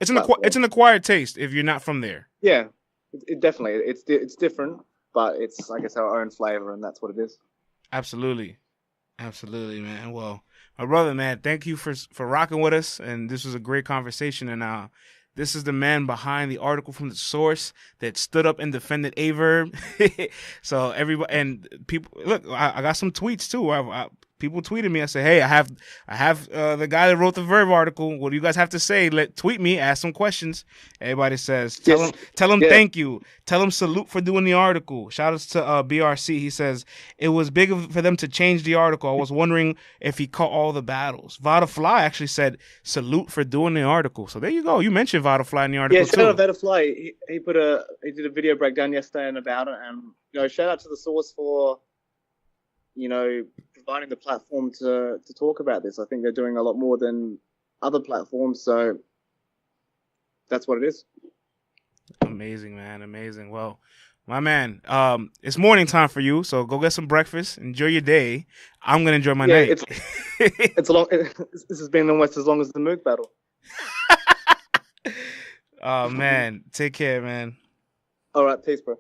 It's an acquired taste if you're not from there. Yeah, it definitely it's different, but it's, I guess, our own flavor, and that's what it is. Absolutely, man. Well, my brother, man, thank you for rocking with us, and this was a great conversation. And this is the man behind the article from the source that stood up and defended a Verb. So everybody and people, look, I got some tweets too. people tweeted me. I said, hey, I have the guy that wrote the Verb article. What do you guys have to say? Tweet me, ask some questions. Everybody says, tell him thank you. Tell him salute for doing the article. Shout outs to BRC. He says, it was big for them to change the article. I was wondering if he caught all the battles. Vada Fly actually said, salute for doing the article. So there you go. You mentioned Vada Fly in the article too. Yeah, shout out Vada Fly. He did a video breakdown yesterday and about it, and shout out to the source for providing the platform to talk about this. I think they're doing a lot more than other platforms, so that's what it is. Amazing, man. Amazing. Well, my man, it's morning time for you, so go get some breakfast. Enjoy your day. I'm going to enjoy my night. It's long. This has been almost as long as the Mook battle. Oh, man. Take care, man. All right. Peace, bro.